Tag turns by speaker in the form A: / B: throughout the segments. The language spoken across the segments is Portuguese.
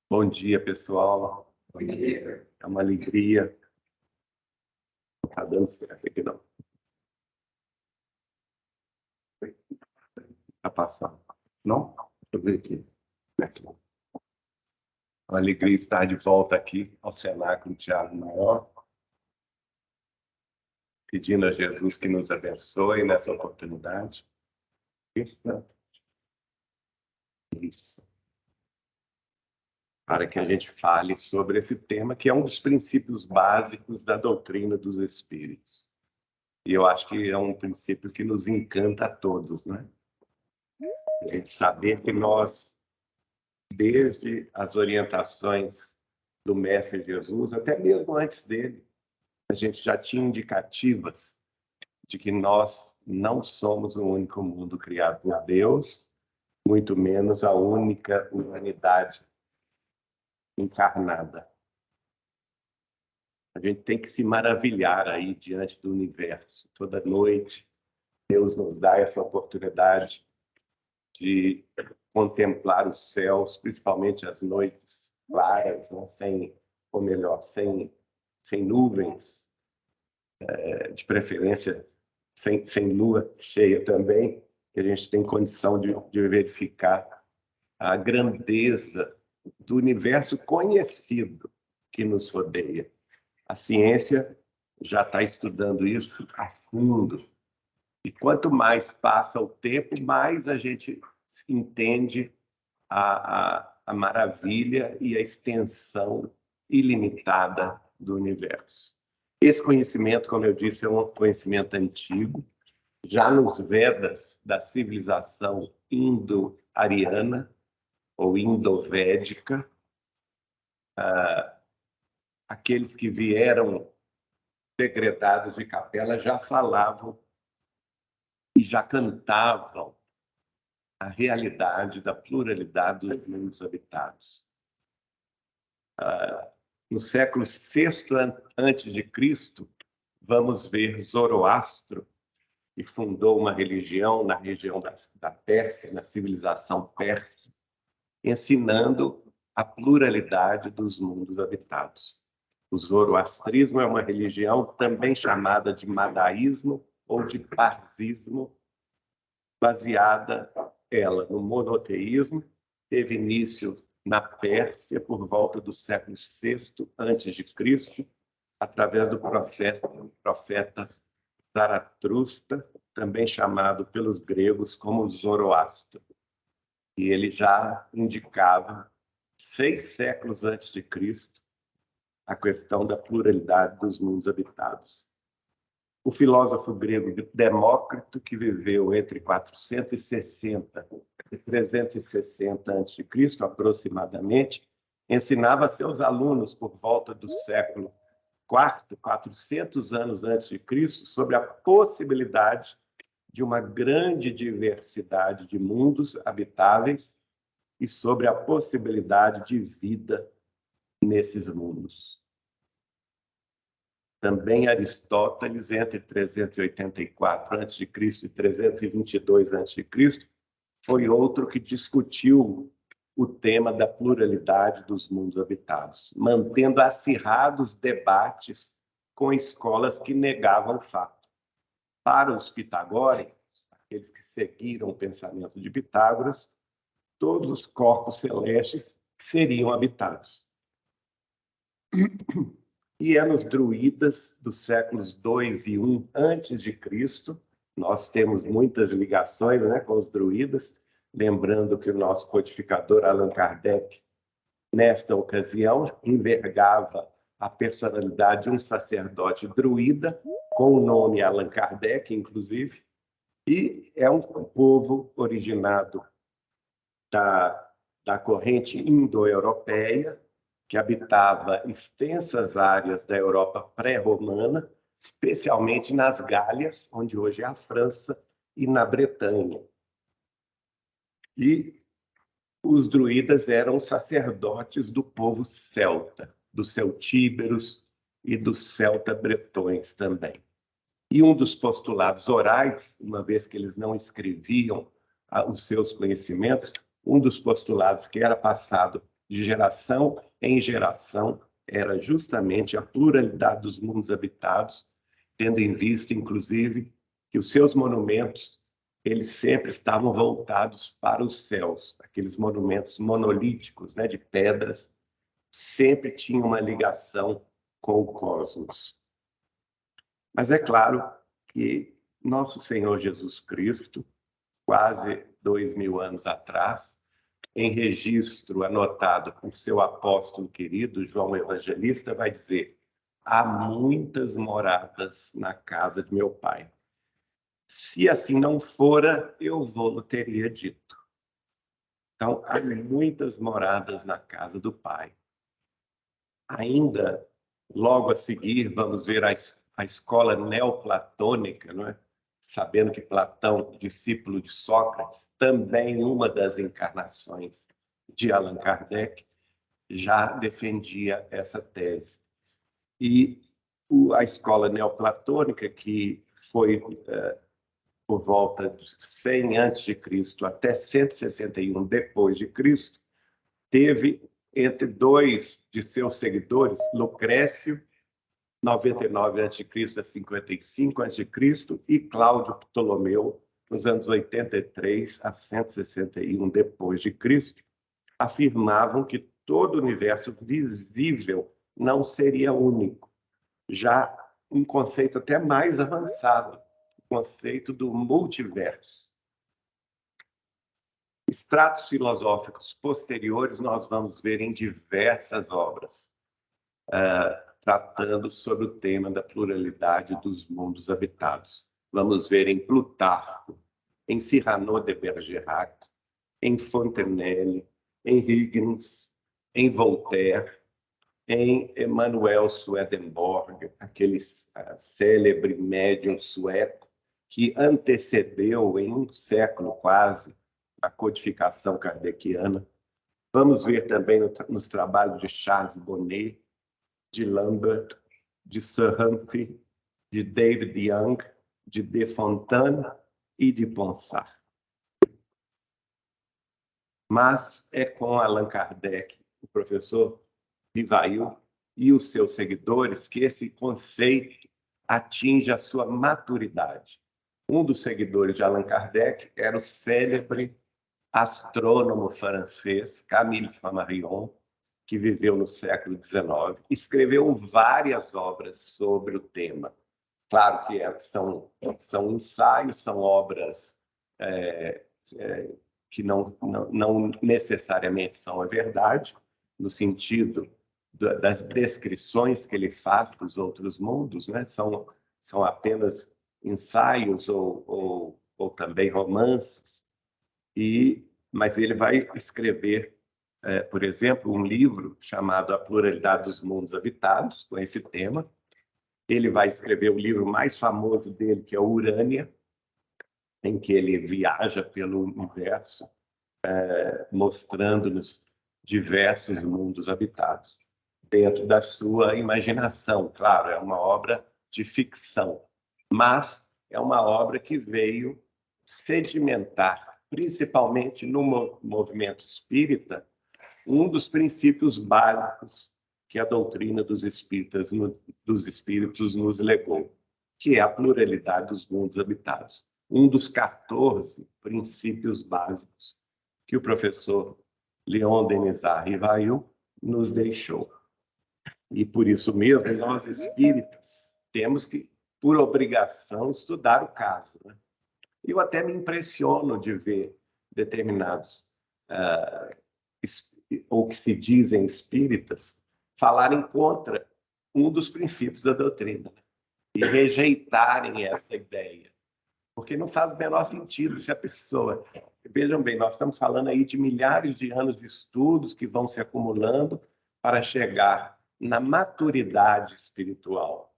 A: Bom dia, pessoal.
B: Bom dia.
A: É uma alegria. Não está dando certo aqui, não. Está passando. Não? Deixa eu ver aqui. É uma alegria estar de volta aqui ao Cenáculo Thiago Maior, pedindo a Jesus que nos abençoe nessa oportunidade. Isso. Para que a gente fale sobre esse tema, que é um dos princípios básicos da doutrina dos Espíritos. E eu acho que é um princípio que nos encanta a todos, né? A gente saber que nós, desde as orientações do Mestre Jesus, até mesmo antes dele, a gente já tinha indicativas de que nós não somos o único mundo criado por Deus, muito menos a única humanidade encarnada. A gente tem que se maravilhar aí diante do universo. Toda noite, Deus nos dá essa oportunidade de contemplar os céus, principalmente as noites claras, né? Sem nuvens, de preferência sem lua cheia também, que a gente tem condição de verificar a grandeza do universo conhecido que nos rodeia. A ciência já está estudando isso a fundo. E quanto mais passa o tempo, mais a gente entende a maravilha e a extensão ilimitada do universo. Esse conhecimento, como eu disse, é um conhecimento antigo. Já nos Vedas da civilização indo-ariana ou indo-védica, aqueles que vieram degredados de capela já falavam e já cantavam a realidade da pluralidade dos mundos habitados. No século VI a.C., vamos ver Zoroastro, que fundou uma religião na região da Pérsia, na civilização persa, ensinando a pluralidade dos mundos habitados. O zoroastrismo é uma religião também chamada de madaísmo ou de parzismo, baseada ela no monoteísmo, teve início na Pérsia por volta do século VI a.C., através do profeta Zaratustra, também chamado pelos gregos como Zoroastro. E ele já indicava, 6 séculos antes de Cristo, a questão da pluralidade dos mundos habitados. O filósofo grego Demócrito, que viveu entre 460 e 360 a.C., aproximadamente, ensinava a seus alunos, por volta do século IV, 400 anos antes de Cristo, sobre a possibilidade de uma grande diversidade de mundos habitáveis e sobre a possibilidade de vida nesses mundos. Também Aristóteles, entre 384 a.C. e 322 a.C., foi outro que discutiu o tema da pluralidade dos mundos habitados, mantendo acirrados debates com escolas que negavam o fato. Para os pitagóricos, aqueles que seguiram o pensamento de Pitágoras, todos os corpos celestes seriam habitados. E é nos druidas dos séculos II e I a.C., nós temos muitas ligações, né, com os druidas, lembrando que o nosso codificador Allan Kardec, nesta ocasião, envergava a personalidade de um sacerdote druida, com o nome Allan Kardec, inclusive, e é um povo originado da corrente indo-europeia, que habitava extensas áreas da Europa pré-romana, especialmente nas Gálias, onde hoje é a França, e na Bretanha. E os druidas eram sacerdotes do povo celta, dos celtíberos e dos celta-bretões também. E um dos postulados orais, uma vez que eles não escreviam os seus conhecimentos, um dos postulados que era passado de geração em geração era justamente a pluralidade dos mundos habitados, tendo em vista, inclusive, que os seus monumentos eles sempre estavam voltados para os céus. Aqueles monumentos monolíticos, né, de pedras, sempre tinham uma ligação com o cosmos. Mas é claro que nosso Senhor Jesus Cristo, quase 2000 anos atrás, em registro anotado por seu apóstolo querido, João Evangelista, vai dizer: há muitas moradas na casa de meu Pai. Se assim não fora, eu vou-lo teria dito. Então, há muitas moradas na casa do Pai. Ainda, logo a seguir, vamos ver a escola neoplatônica, não é? Sabendo que Platão, discípulo de Sócrates, também uma das encarnações de Allan Kardec, já defendia essa tese. E a escola neoplatônica, que foi por volta de 100 a.C. até 161 depois de Cristo, teve entre dois de seus seguidores, Lucrécio, 99 a.C. a 55 a.C., e Cláudio Ptolomeu, nos anos 83 a 161 depois de Cristo, afirmavam que todo o universo visível não seria único. Já um conceito até mais avançado, o conceito do multiverso. Estratos filosóficos posteriores nós vamos ver em diversas obras, tratando sobre o tema da pluralidade dos mundos habitados. Vamos ver em Plutarco, em Cyrano de Bergerac, em Fontenelle, em Huygens, em Voltaire, em Emanuel Swedenborg, aquele célebre médium sueco que antecedeu em um século quase a codificação kardeciana. Vamos ver também nos trabalhos de Charles Bonnet, de Lambert, de Sir Humphrey, de David Young, de De Fontaine e de Ponsard. Mas é com Allan Kardec, o professor Rivail e os seus seguidores que esse conceito atinge a sua maturidade. Um dos seguidores de Allan Kardec era o célebre astrônomo francês Camille Flammarion, que viveu no século XIX, escreveu várias obras sobre o tema. Claro que são ensaios, são obras que não necessariamente são a verdade, no sentido das descrições que ele faz dos outros mundos, né? São apenas ensaios ou também romances, mas ele vai escrever, por exemplo, um livro chamado A Pluralidade dos Mundos Habitados, com esse tema. Ele vai escrever o livro mais famoso dele, que é Urânia, em que ele viaja pelo universo, mostrando-nos diversos mundos habitados, dentro da sua imaginação. Claro, é uma obra de ficção, mas é uma obra que veio sedimentar, principalmente no movimento espírita, um dos princípios básicos que a doutrina dos espíritos nos legou, que é a pluralidade dos mundos habitados. Um dos 14 princípios básicos que o professor Leon Denisard Rivail nos deixou. E por isso mesmo, nós espíritas temos que, por obrigação, estudar o caso, né? Eu até me impressiono de ver determinados, ou que se dizem espíritas, falarem contra um dos princípios da doutrina, né? E rejeitarem essa ideia. Porque não faz o menor sentido se a pessoa... Vejam bem, nós estamos falando aí de milhares de anos de estudos que vão se acumulando para chegar na maturidade espiritual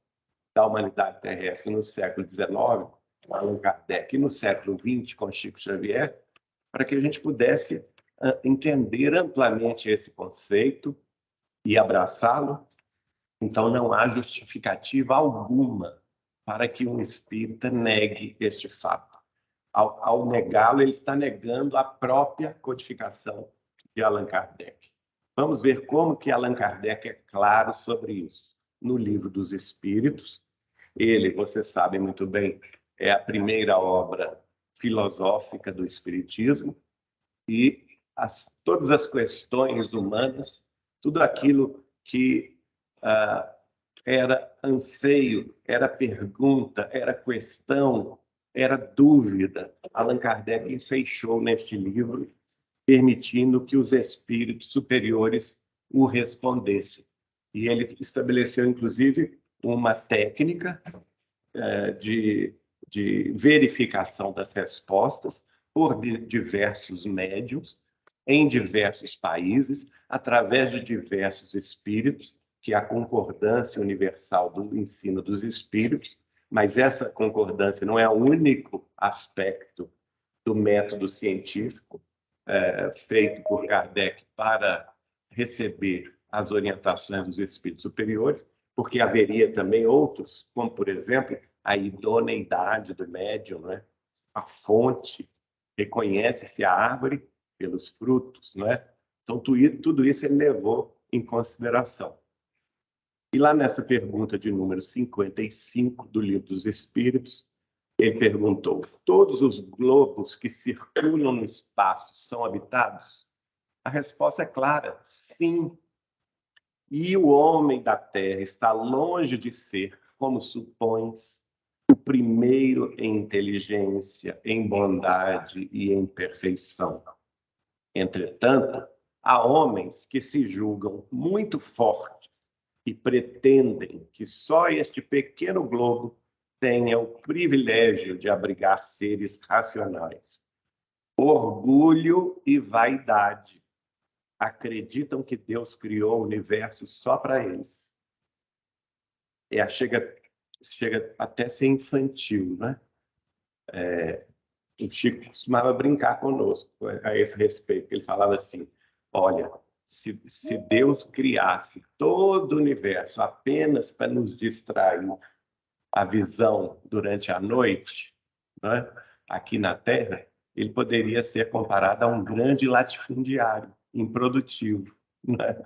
A: da humanidade terrestre no século XIX, com Allan Kardec, e no século XX, com Chico Xavier, para que a gente pudesse entender amplamente esse conceito e abraçá-lo. Então, não há justificativa alguma para que um espírita negue este fato. Ao negá-lo, ele está negando a própria codificação de Allan Kardec. Vamos ver como que Allan Kardec é claro sobre isso. No Livro dos Espíritos, ele, você sabe muito bem, é a primeira obra filosófica do Espiritismo, e todas as questões humanas, tudo aquilo que era anseio, era pergunta, era questão, era dúvida, Allan Kardec enfeixou neste livro, permitindo que os espíritos superiores o respondessem. E ele estabeleceu, inclusive, uma técnica de verificação das respostas por diversos médiuns, em diversos países, através de diversos espíritos, que é a concordância universal do ensino dos espíritos, mas essa concordância não é o único aspecto do método científico feito por Kardec para receber as orientações dos espíritos superiores, porque haveria também outros, como, por exemplo, a idoneidade do médium, né? A fonte, reconhece-se a árvore pelos frutos, né? Então, tudo isso ele levou em consideração. E lá nessa pergunta de número 55 do Livro dos Espíritos, ele perguntou: todos os globos que circulam no espaço são habitados? A resposta é clara: sim. E o homem da Terra está longe de ser, como supões, o primeiro em inteligência, em bondade e em perfeição. Entretanto, há homens que se julgam muito fortes e pretendem que só este pequeno globo tenha o privilégio de abrigar seres racionais. Orgulho e vaidade. Acreditam que Deus criou o universo só para eles. Chega até a ser infantil, né? O Chico costumava brincar conosco a esse respeito. Ele falava assim: olha, se Deus criasse todo o universo apenas para nos distrair a visão durante a noite, né, aqui na Terra, ele poderia ser comparado a um grande latifundiário improdutivo, né?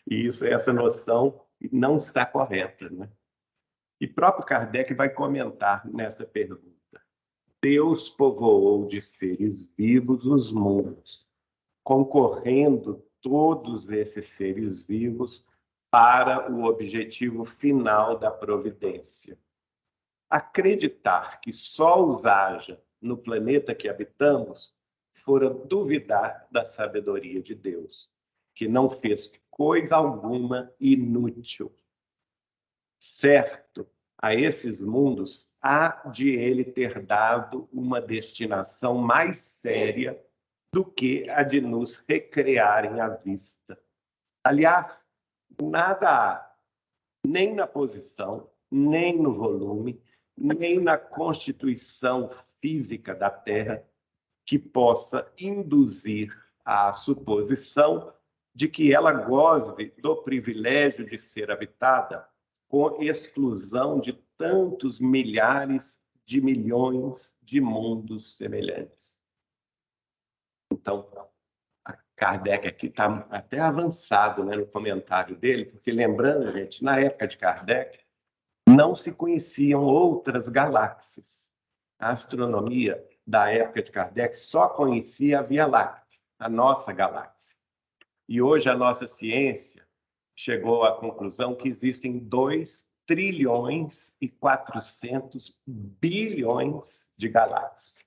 A: E essa noção não está correta, né? E próprio Kardec vai comentar nessa pergunta: Deus povoou de seres vivos os mundos, concorrendo todos esses seres vivos para o objetivo final da providência. Acreditar que só os haja no planeta que habitamos fora duvidar da sabedoria de Deus, que não fez coisa alguma inútil. Certo, a esses mundos há de ele ter dado uma destinação mais séria do que a de nos recrearem à vista. Aliás, nada há, nem na posição, nem no volume, nem na constituição física da Terra, que possa induzir à suposição de que ela goze do privilégio de ser habitada com exclusão de tantos milhares de milhões de mundos semelhantes. Então, Kardec aqui está até avançado, né, no comentário dele, porque lembrando, gente, na época de Kardec, não se conheciam outras galáxias. A astronomia da época de Kardec só conhecia a Via Láctea, a nossa galáxia. E hoje a nossa ciência chegou à conclusão que existem 2 trilhões e 400 bilhões de galáxias.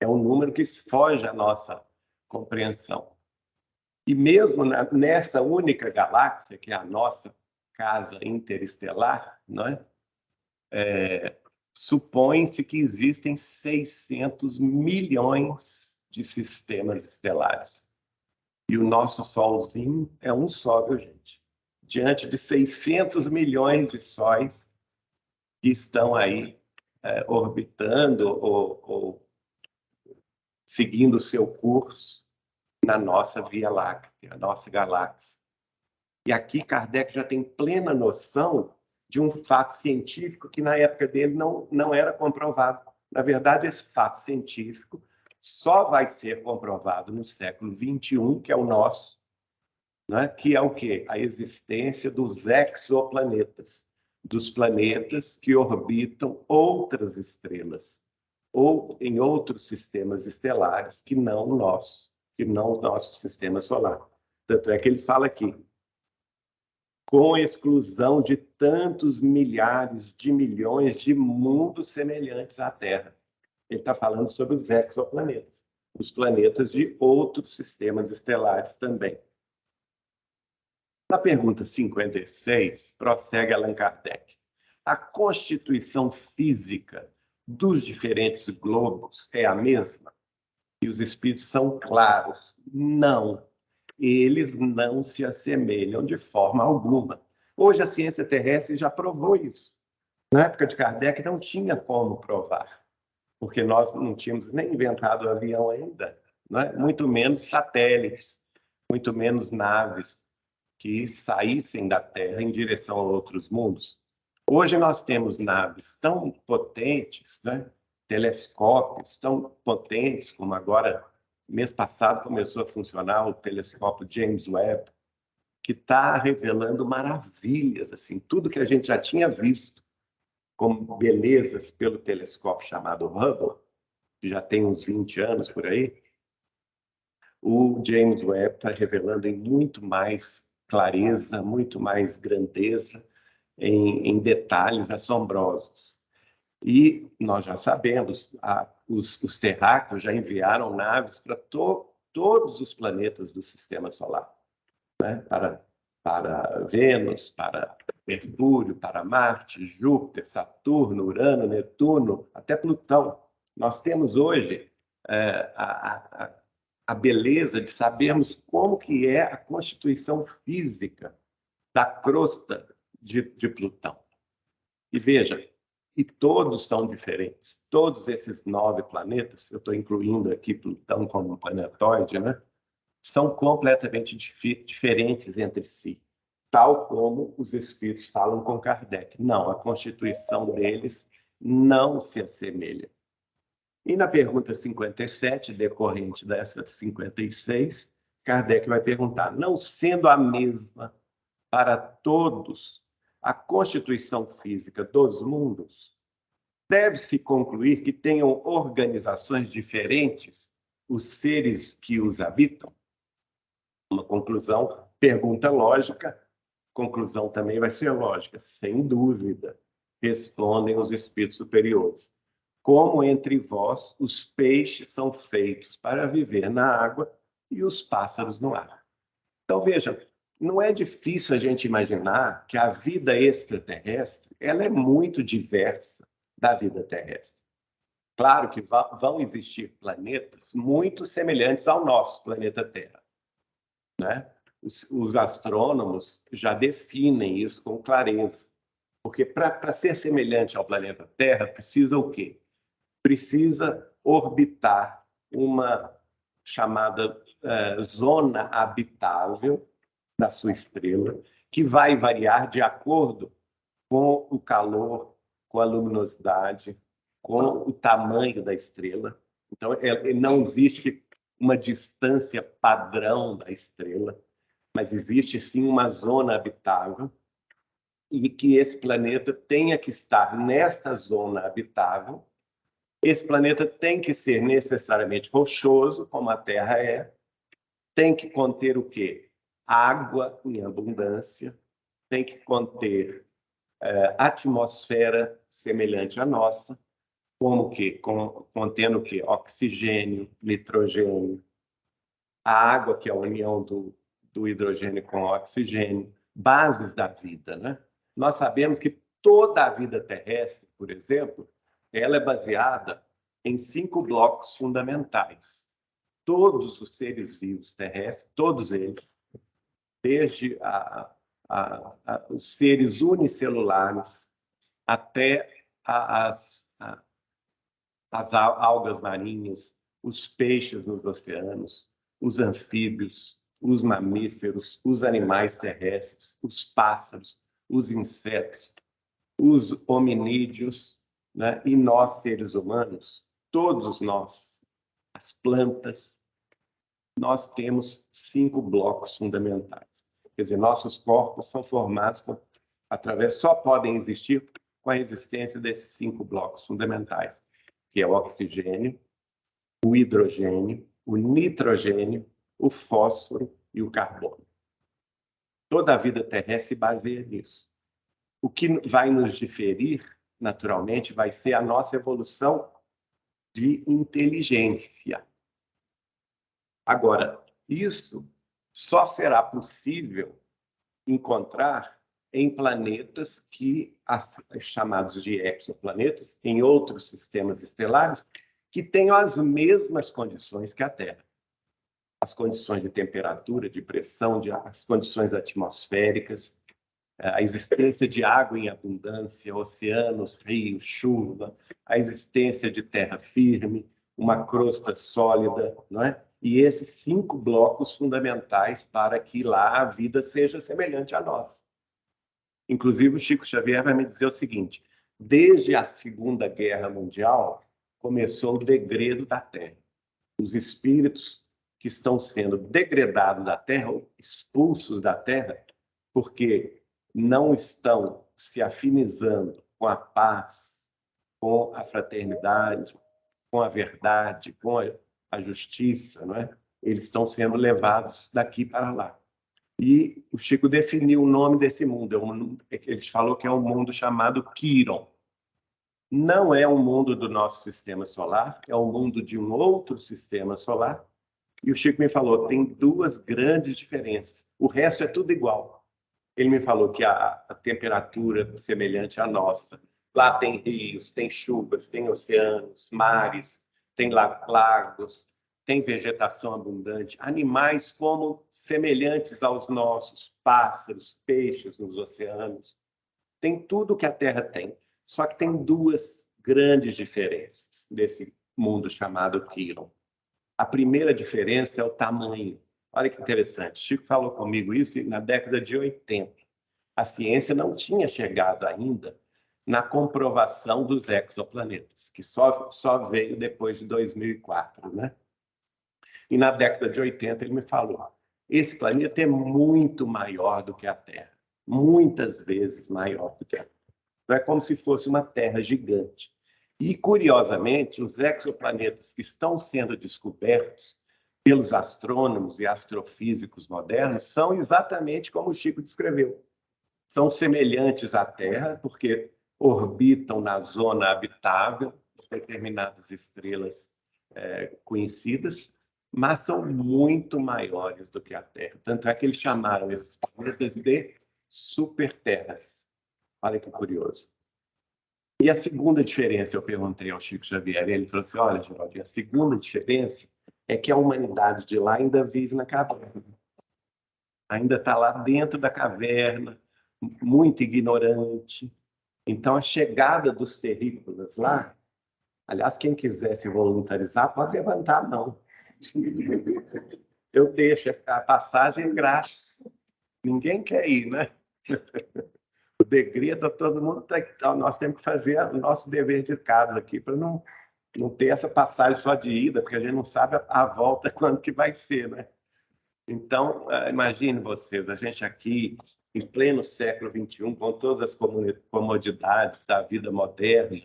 A: É um número que foge à nossa compreensão. E mesmo nessa única galáxia, que é a nossa casa interestelar, não é? Supõe-se que existem 600 milhões de sistemas estelares. E o nosso Solzinho é um só, viu, gente? Diante de 600 milhões de sóis que estão aí orbitando ou seguindo o seu curso na nossa Via Láctea, a nossa galáxia. E aqui Kardec já tem plena noção de um fato científico que na época dele não era comprovado. Na verdade, esse fato científico só vai ser comprovado no século XXI, que é o nosso, né? Que é o quê? A existência dos exoplanetas, dos planetas que orbitam outras estrelas, ou em outros sistemas estelares que não o nosso, que não o nosso sistema solar. Tanto é que ele fala aqui, com exclusão de tantos milhares de milhões de mundos semelhantes à Terra. Ele está falando sobre os exoplanetas, os planetas de outros sistemas estelares também. Na pergunta 56, prossegue Allan Kardec. A constituição física dos diferentes globos é a mesma? E os espíritos são claros. Não. Eles não se assemelham de forma alguma. Hoje a ciência terrestre já provou isso. Na época de Kardec não tinha como provar, porque nós não tínhamos nem inventado o avião ainda, né? Muito menos satélites, muito menos naves que saíssem da Terra em direção a outros mundos. Hoje nós temos naves tão potentes, né? Telescópios tão potentes, como agora, mês passado, começou a funcionar o telescópio James Webb, que está revelando maravilhas, assim, tudo que a gente já tinha visto como belezas pelo telescópio chamado Hubble, que já tem uns 20 anos por aí, o James Webb está revelando em muito mais clareza, muito mais grandeza, em detalhes assombrosos. E nós já sabemos, os terráqueos já enviaram naves para todos os planetas do Sistema Solar, né? Para Vênus, para Mercúrio, para Marte, Júpiter, Saturno, Urano, Netuno, até Plutão. Nós temos hoje a beleza de sabermos como que é a constituição física da crosta de Plutão. E veja, e todos são diferentes. Todos esses 9 planetas, eu estou incluindo aqui Plutão como um planetóide, né? São completamente diferentes entre si, tal como os espíritos falam com Kardec. Não, a constituição deles não se assemelha. E na pergunta 57, decorrente dessa 56, Kardec vai perguntar, não sendo a mesma para todos a constituição física dos mundos, deve-se concluir que tenham organizações diferentes os seres que os habitam? Uma conclusão, pergunta lógica, conclusão também vai ser lógica, sem dúvida, respondem os espíritos superiores. Como entre vós os peixes são feitos para viver na água e os pássaros no ar. Então, veja, não é difícil a gente imaginar que a vida extraterrestre ela é muito diversa da vida terrestre. Claro que vão existir planetas muito semelhantes ao nosso planeta Terra, né? Os astrônomos já definem isso com clareza, porque para ser semelhante ao planeta Terra precisa o quê? Precisa orbitar uma chamada zona habitável da sua estrela, que vai variar de acordo com o calor, com a luminosidade, com o tamanho da estrela. Então, não existe uma distância padrão da estrela, mas existe sim uma zona habitável e que esse planeta tenha que estar nesta zona habitável. Esse planeta tem que ser necessariamente rochoso, como a Terra é, tem que conter o quê? Água em abundância, tem que conter atmosfera semelhante à nossa, como que contendo o quê? Oxigênio, nitrogênio, a água, que é a união do hidrogênio com o oxigênio, bases da vida, né? Nós sabemos que toda a vida terrestre, por exemplo, ela é baseada em 5 blocos fundamentais. Todos os seres vivos terrestres, todos eles, desde os seres unicelulares até as algas marinhas, os peixes nos oceanos, os anfíbios, os mamíferos, os animais terrestres, os pássaros, os insetos, os hominídeos, né? E nós, seres humanos, todos nós, as plantas, nós temos 5 blocos fundamentais. Quer dizer, nossos corpos são formados só podem existir com a existência desses 5 blocos fundamentais, que é o oxigênio, o hidrogênio, o nitrogênio, o fósforo e o carbono. Toda a vida terrestre se baseia nisso. O que vai nos diferir, naturalmente, vai ser a nossa evolução de inteligência. Agora, isso só será possível encontrar em planetas chamados de exoplanetas, em outros sistemas estelares, que tenham as mesmas condições que a Terra. As condições de temperatura, de pressão, as condições atmosféricas, a existência de água em abundância, oceanos, rios, chuva, a existência de terra firme, uma crosta sólida, não é? E esses 5 blocos fundamentais para que lá a vida seja semelhante à nossa. Inclusive, o Chico Xavier vai me dizer o seguinte: desde a Segunda Guerra Mundial, começou o degredo da Terra. Os espíritos que estão sendo degradados da Terra, ou expulsos da Terra, porque não estão se afinizando com a paz, com a fraternidade, com a verdade, com a justiça, não é? Eles estão sendo levados daqui para lá. E o Chico definiu o nome desse mundo. Ele falou que é um mundo chamado Quiron. Não é um mundo do nosso sistema solar, é um mundo de um outro sistema solar. E o Chico me falou, tem 2 grandes diferenças. O resto é tudo igual. Ele me falou que a temperatura é semelhante à nossa. Lá tem rios, tem chuvas, tem oceanos, mares, tem lagos, tem vegetação abundante, animais como semelhantes aos nossos, pássaros, peixes nos oceanos. Tem tudo que a Terra tem. Só que tem 2 grandes diferenças desse mundo chamado Quiron. A primeira diferença é o tamanho. Olha que interessante. Chico falou comigo isso na década de 80. A ciência não tinha chegado ainda na comprovação dos exoplanetas, que só veio depois de 2004, né? E na década de 80 ele me falou, esse planeta é muito maior do que a Terra, muitas vezes maior do que a Terra. Então é como se fosse uma Terra gigante. E, curiosamente, os exoplanetas que estão sendo descobertos pelos astrônomos e astrofísicos modernos são exatamente como o Chico descreveu. São semelhantes à Terra, porque orbitam na zona habitável de determinadas estrelas conhecidas, mas são muito maiores do que a Terra. Tanto é que eles chamaram esses planetas de superterras. Olha que curioso. E a segunda diferença, eu perguntei ao Chico Xavier, ele falou assim, olha, Geraldinho, a segunda diferença é que a humanidade de lá ainda vive na caverna. Ainda está lá dentro da caverna, muito ignorante. Então, a chegada dos terrícolas lá, aliás, quem quiser se voluntarizar, pode levantar a mão. Eu deixo a passagem grátis. Ninguém quer ir, né? O degredo, todo mundo nós temos que fazer o nosso dever de casa aqui para não ter essa passagem só de ida, porque a gente não sabe a volta quando que vai ser, né? Então, imagine vocês, a gente aqui em pleno século XXI, com todas as comodidades da vida moderna,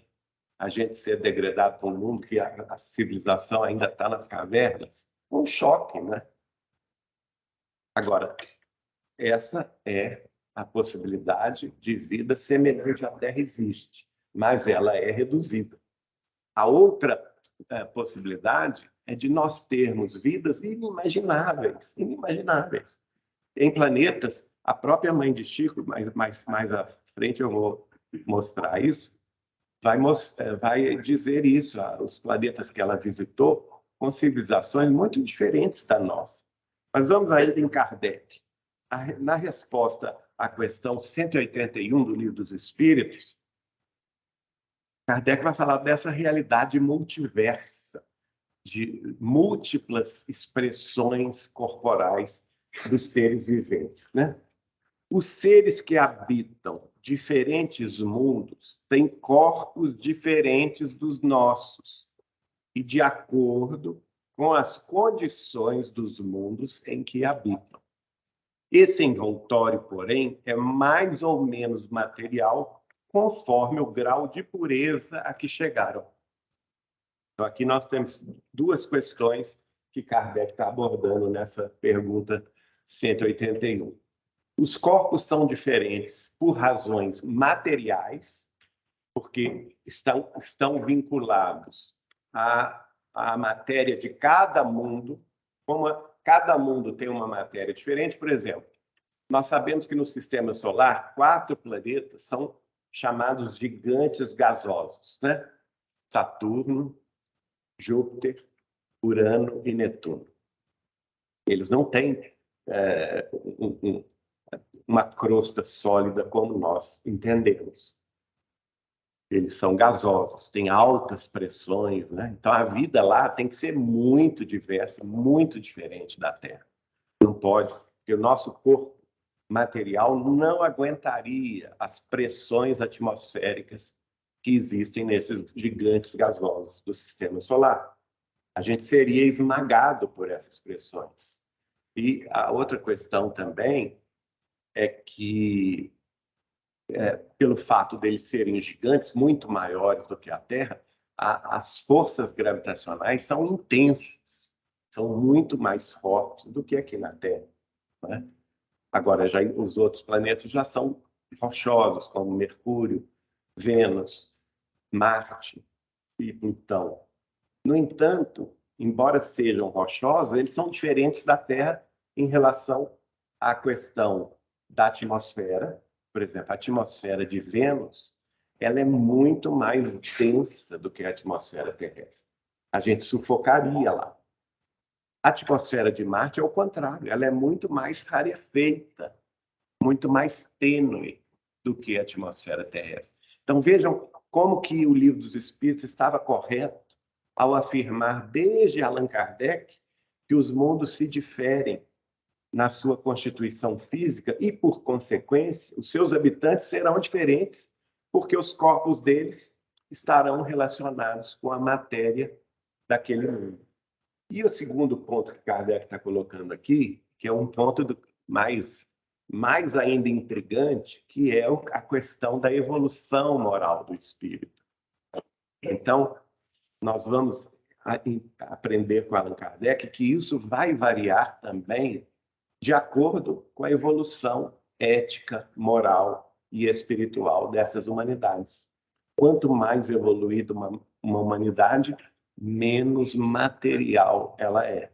A: a gente ser degradado para um mundo que a civilização ainda está nas cavernas, um choque, né? Agora, essa é a possibilidade de vida semelhante à Terra existe, mas ela é reduzida. A outra possibilidade é de nós termos vidas inimagináveis, inimagináveis. Em planetas, a própria mãe de Chico, mais à frente eu vou mostrar isso, vai dizer isso, os planetas que ela visitou, com civilizações muito diferentes da nossa. Mas vamos ainda em Kardec. Na resposta à questão 181 do Livro dos Espíritos, Kardec vai falar dessa realidade multiversa, de múltiplas expressões corporais dos seres viventes, né? Os seres que habitam diferentes mundos têm corpos diferentes dos nossos e de acordo com as condições dos mundos em que habitam. Esse envoltório, porém, é mais ou menos material conforme o grau de pureza a que chegaram. Então, aqui nós temos duas questões que Kardec está abordando nessa pergunta 181. Os corpos são diferentes por razões materiais, porque estão vinculados à matéria de cada mundo. Como cada mundo tem uma matéria diferente, por exemplo, nós sabemos que no sistema solar, 4 planetas são chamados gigantes gasosos, né? Saturno, Júpiter, Urano e Netuno. Eles não têm uma crosta sólida como nós entendemos. Eles são gasosos, têm altas pressões, né? Então a vida lá tem que ser muito diversa, muito diferente da Terra. Não pode, porque o nosso corpo material não aguentaria as pressões atmosféricas que existem nesses gigantes gasosos do sistema solar. A gente seria esmagado por essas pressões. E a outra questão também é que, pelo fato deles serem gigantes, muito maiores do que a Terra, as forças gravitacionais são intensas, são muito mais fortes do que aqui na Terra, né? Agora, já os outros planetas já são rochosos, como Mercúrio, Vênus, Marte e Plutão. No entanto, embora sejam rochosos, eles são diferentes da Terra em relação à questão da atmosfera. Por exemplo, a atmosfera de Vênus, ela é muito mais densa do que a atmosfera terrestre. A gente sufocaria lá. A atmosfera de Marte é o contrário, ela é muito mais rarefeita, muito mais tênue do que a atmosfera terrestre. Então vejam como que o Livro dos Espíritos estava correto ao afirmar desde Allan Kardec que os mundos se diferem na sua constituição física e, por consequência, os seus habitantes serão diferentes, porque os corpos deles estarão relacionados com a matéria daquele mundo. E o segundo ponto que Kardec está colocando aqui, que é um ponto mais ainda intrigante, que é a questão da evolução moral do espírito. Então, nós vamos aprender com Allan Kardec que isso vai variar também de acordo com a evolução ética, moral e espiritual dessas humanidades. Quanto mais evoluída uma humanidade, menos material ela é.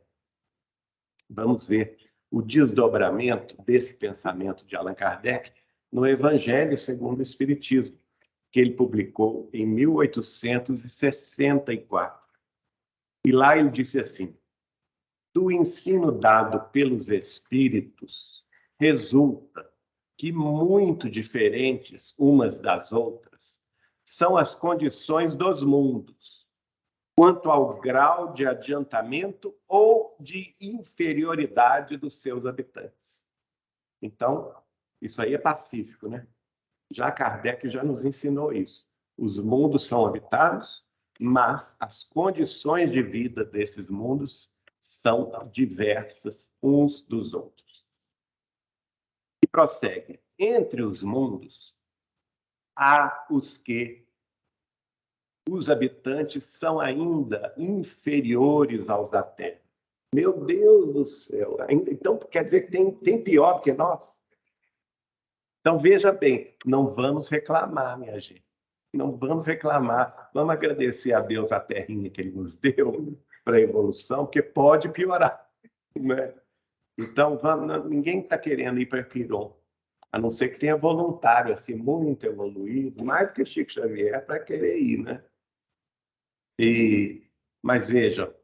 A: Vamos ver o desdobramento desse pensamento de Allan Kardec no Evangelho segundo o Espiritismo, que ele publicou em 1864. E lá ele disse assim: do ensino dado pelos espíritos, resulta que muito diferentes umas das outras são as condições dos mundos, quanto ao grau de adiantamento ou de inferioridade dos seus habitantes. Então, isso aí é pacífico, né? Já Kardec já nos ensinou isso. Os mundos são habitados, mas as condições de vida desses mundos são diversas uns dos outros. E prossegue. Entre os mundos, há os que os habitantes são ainda inferiores aos da Terra. Meu Deus do céu! Então, quer dizer que tem pior que nós? Então, veja bem, não vamos reclamar, minha gente. Não vamos reclamar. Vamos agradecer a Deus a terrinha que Ele nos deu para a evolução, porque pode piorar, né? Então, ninguém está querendo ir para Quiron, a não ser que tenha voluntário, assim, muito evoluído, mais do que Chico Xavier, para querer ir, né? Mas veja,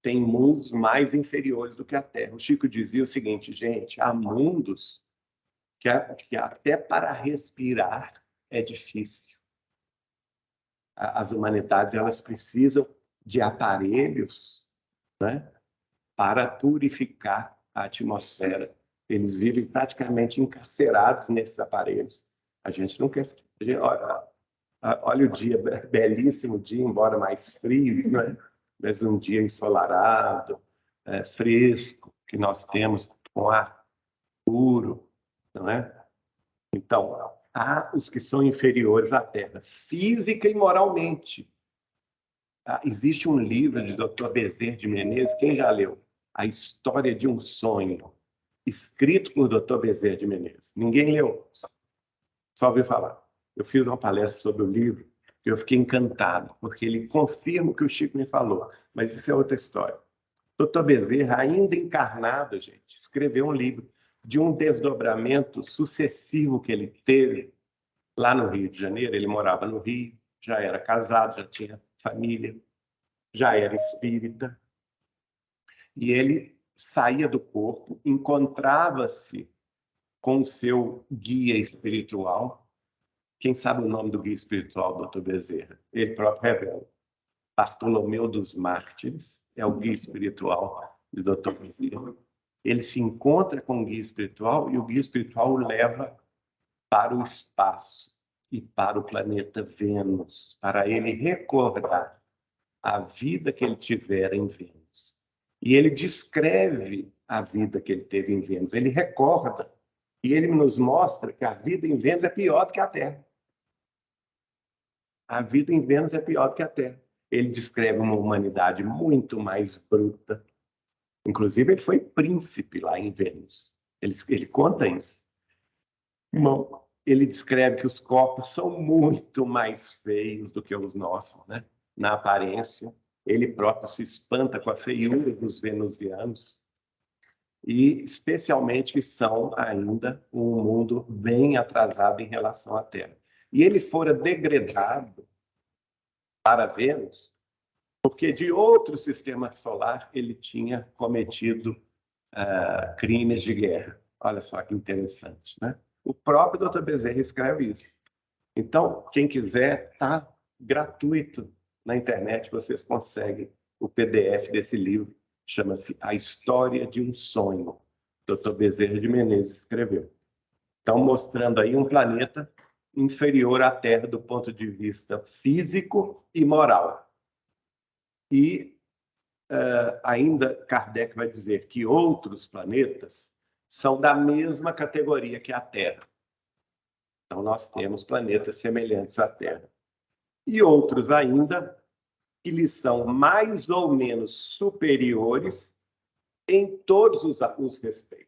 A: tem mundos mais inferiores do que a Terra. O Chico dizia o seguinte: gente, há mundos que até para respirar é difícil. As humanidades, elas precisam de aparelhos, né, para purificar a atmosfera. Eles vivem praticamente encarcerados nesses aparelhos. A gente não quer... Olha o dia, belíssimo dia, embora mais frio, né? Mas um dia ensolarado, fresco, que nós temos com ar puro, não é? Então, há os que são inferiores à Terra, física e moralmente. Existe um livro de Dr. Bezerra de Menezes, quem já leu? A História de um Sonho, escrito por Dr. Bezerra de Menezes. Ninguém leu, só ouviu falar. Eu fiz uma palestra sobre o livro e eu fiquei encantado, porque ele confirma o que o Chico me falou, mas isso é outra história. Dr. Bezerra, ainda encarnado, gente, escreveu um livro de um desdobramento sucessivo que ele teve lá no Rio de Janeiro. Ele morava no Rio, já era casado, já tinha família, já era espírita. E ele saía do corpo, encontrava-se com o seu guia espiritual. Quem sabe o nome do guia espiritual, Dr. Bezerra? Ele próprio revela. Bartolomeu dos Mártires é o guia espiritual de Dr. Bezerra. Ele se encontra com o guia espiritual e o guia espiritual o leva para o espaço e para o planeta Vênus, para ele recordar a vida que ele tivera em Vênus. E ele descreve a vida que ele teve em Vênus, ele recorda, e ele nos mostra que a vida em Vênus é pior do que a Terra. A vida em Vênus é pior do que a Terra. Ele descreve uma humanidade muito mais bruta. Inclusive, ele foi príncipe lá em Vênus. Ele conta isso. Irmão, ele descreve que os corpos são muito mais feios do que os nossos, né? Na aparência. Ele próprio se espanta com a feiura dos venusianos. E, especialmente, que são ainda um mundo bem atrasado em relação à Terra. E ele fora degradado para Vênus, porque de outro sistema solar ele tinha cometido crimes de guerra. Olha só que interessante, né? O próprio Dr. Bezerra escreve isso. Então, quem quiser, está gratuito na internet, vocês conseguem o PDF desse livro, chama-se A História de um Sonho. Dr. Bezerra de Menezes escreveu. Então, mostrando aí um planeta inferior à Terra do ponto de vista físico e moral. E ainda Kardec vai dizer que outros planetas são da mesma categoria que a Terra. Então, nós temos planetas semelhantes à Terra. E outros ainda que lhes são mais ou menos superiores em todos os respeitos.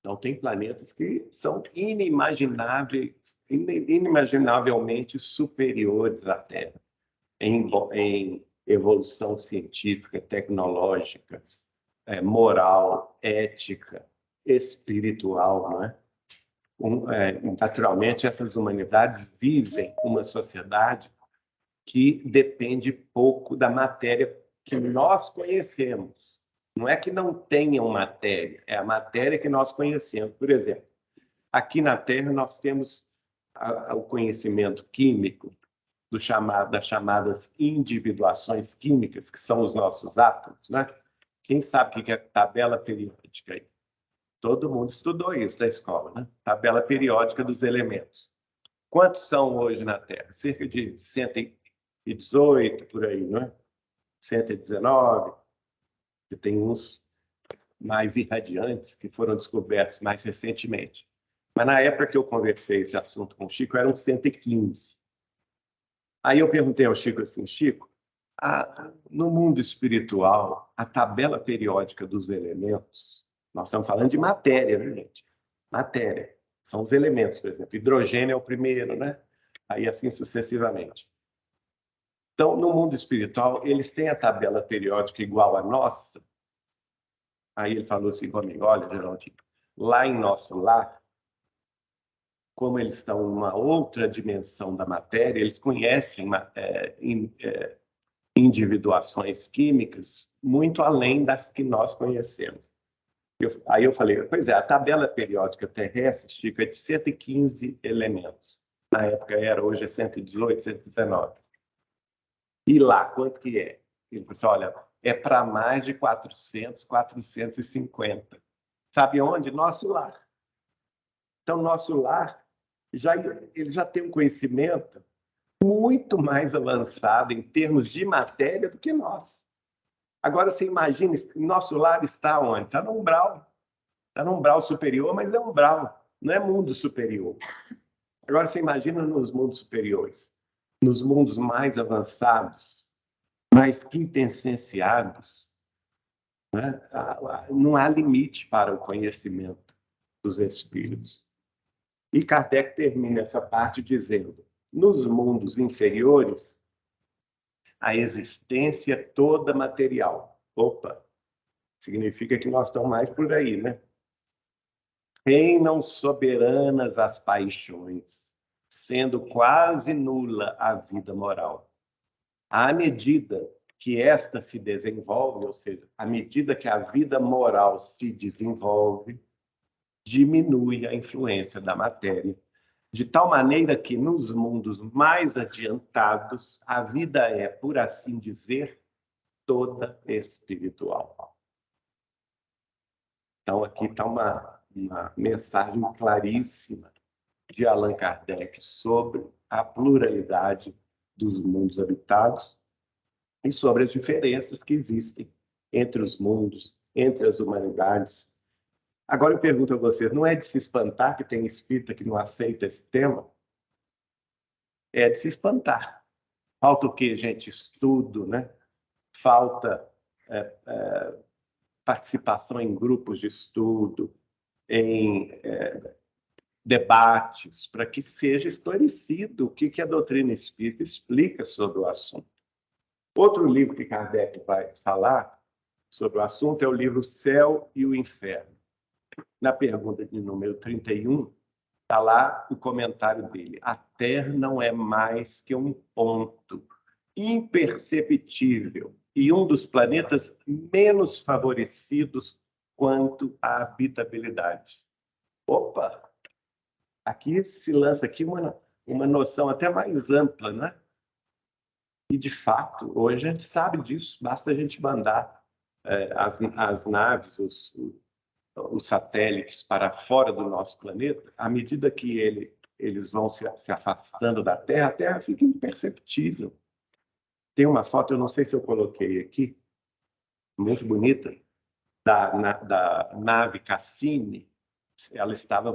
A: Então, tem planetas que são inimaginavelmente superiores à Terra em evolução científica, tecnológica, moral, ética, espiritual, não é? Naturalmente, essas humanidades vivem uma sociedade que depende pouco da matéria que nós conhecemos. Não é que não tenham matéria, é a matéria que nós conhecemos. Por exemplo, aqui na Terra nós temos o conhecimento químico das chamadas individuações químicas, que são os nossos átomos, né? Quem sabe o que é tabela periódica aí? Todo mundo estudou isso na escola, né? Tabela periódica dos elementos. Quantos são hoje na Terra? Cerca de 118, por aí, não é? 119, que tem uns mais irradiantes que foram descobertos mais recentemente. Mas na época que eu conversei esse assunto com o Chico, eram 115. Aí eu perguntei ao Chico assim, Chico, no mundo espiritual, a tabela periódica dos elementos, nós estamos falando de matéria, né, gente? Matéria. São os elementos, por exemplo. Hidrogênio é o primeiro, né? Aí assim sucessivamente. Então, no mundo espiritual, eles têm a tabela periódica igual à nossa. Aí ele falou assim comigo, olha, Geraldinho, lá em nosso lar, como eles estão em uma outra dimensão da matéria, eles conhecem individuações químicas muito além das que nós conhecemos. Aí eu falei, pois é, a tabela periódica terrestre, Chico, é de 115 elementos. Na época era, hoje é 118, 119. E lá, quanto que é? Ele falou assim, olha, é para mais de 400, 450. Sabe onde? Nosso lar. Então, nosso lar ele já tem um conhecimento muito mais avançado em termos de matéria do que nós. Agora, você imagina, nosso lar está onde? Está no umbral. Está no umbral superior, mas é umbral, não é mundo superior. Agora, você imagina nos mundos superiores, nos mundos mais avançados, mais quintessenciados, né? Não há limite para o conhecimento dos espíritos. E Kardec termina essa parte dizendo: nos mundos inferiores, a existência é toda material. Opa, significa que nós estamos mais por aí, né? Reinam soberanas as paixões, sendo quase nula a vida moral. À medida que esta se desenvolve, ou seja, à medida que a vida moral se desenvolve, diminui a influência da matéria, de tal maneira que nos mundos mais adiantados, a vida é, por assim dizer, toda espiritual. Então, aqui está uma mensagem claríssima de Allan Kardec sobre a pluralidade dos mundos habitados e sobre as diferenças que existem entre os mundos, entre as humanidades. Agora eu pergunto a vocês, não é de se espantar que tem espírita que não aceita esse tema? É de se espantar. Falta o quê, gente? Estudo, né? Falta participação em grupos de estudo, em debates, para que seja esclarecido o que a doutrina espírita explica sobre o assunto. Outro livro que Kardec vai falar sobre o assunto é o livro Céu e o Inferno. Na pergunta de número 31, está lá o comentário dele. A Terra não é mais que um ponto imperceptível e um dos planetas menos favorecidos quanto à habitabilidade. Opa! Aqui se lança aqui uma noção até mais ampla, né? E, de fato, hoje a gente sabe disso, basta a gente mandar as naves, os satélites para fora do nosso planeta, à medida que eles vão se afastando da Terra, a Terra fica imperceptível. Tem uma foto, eu não sei se eu coloquei aqui, muito bonita, da nave Cassini. Ela estava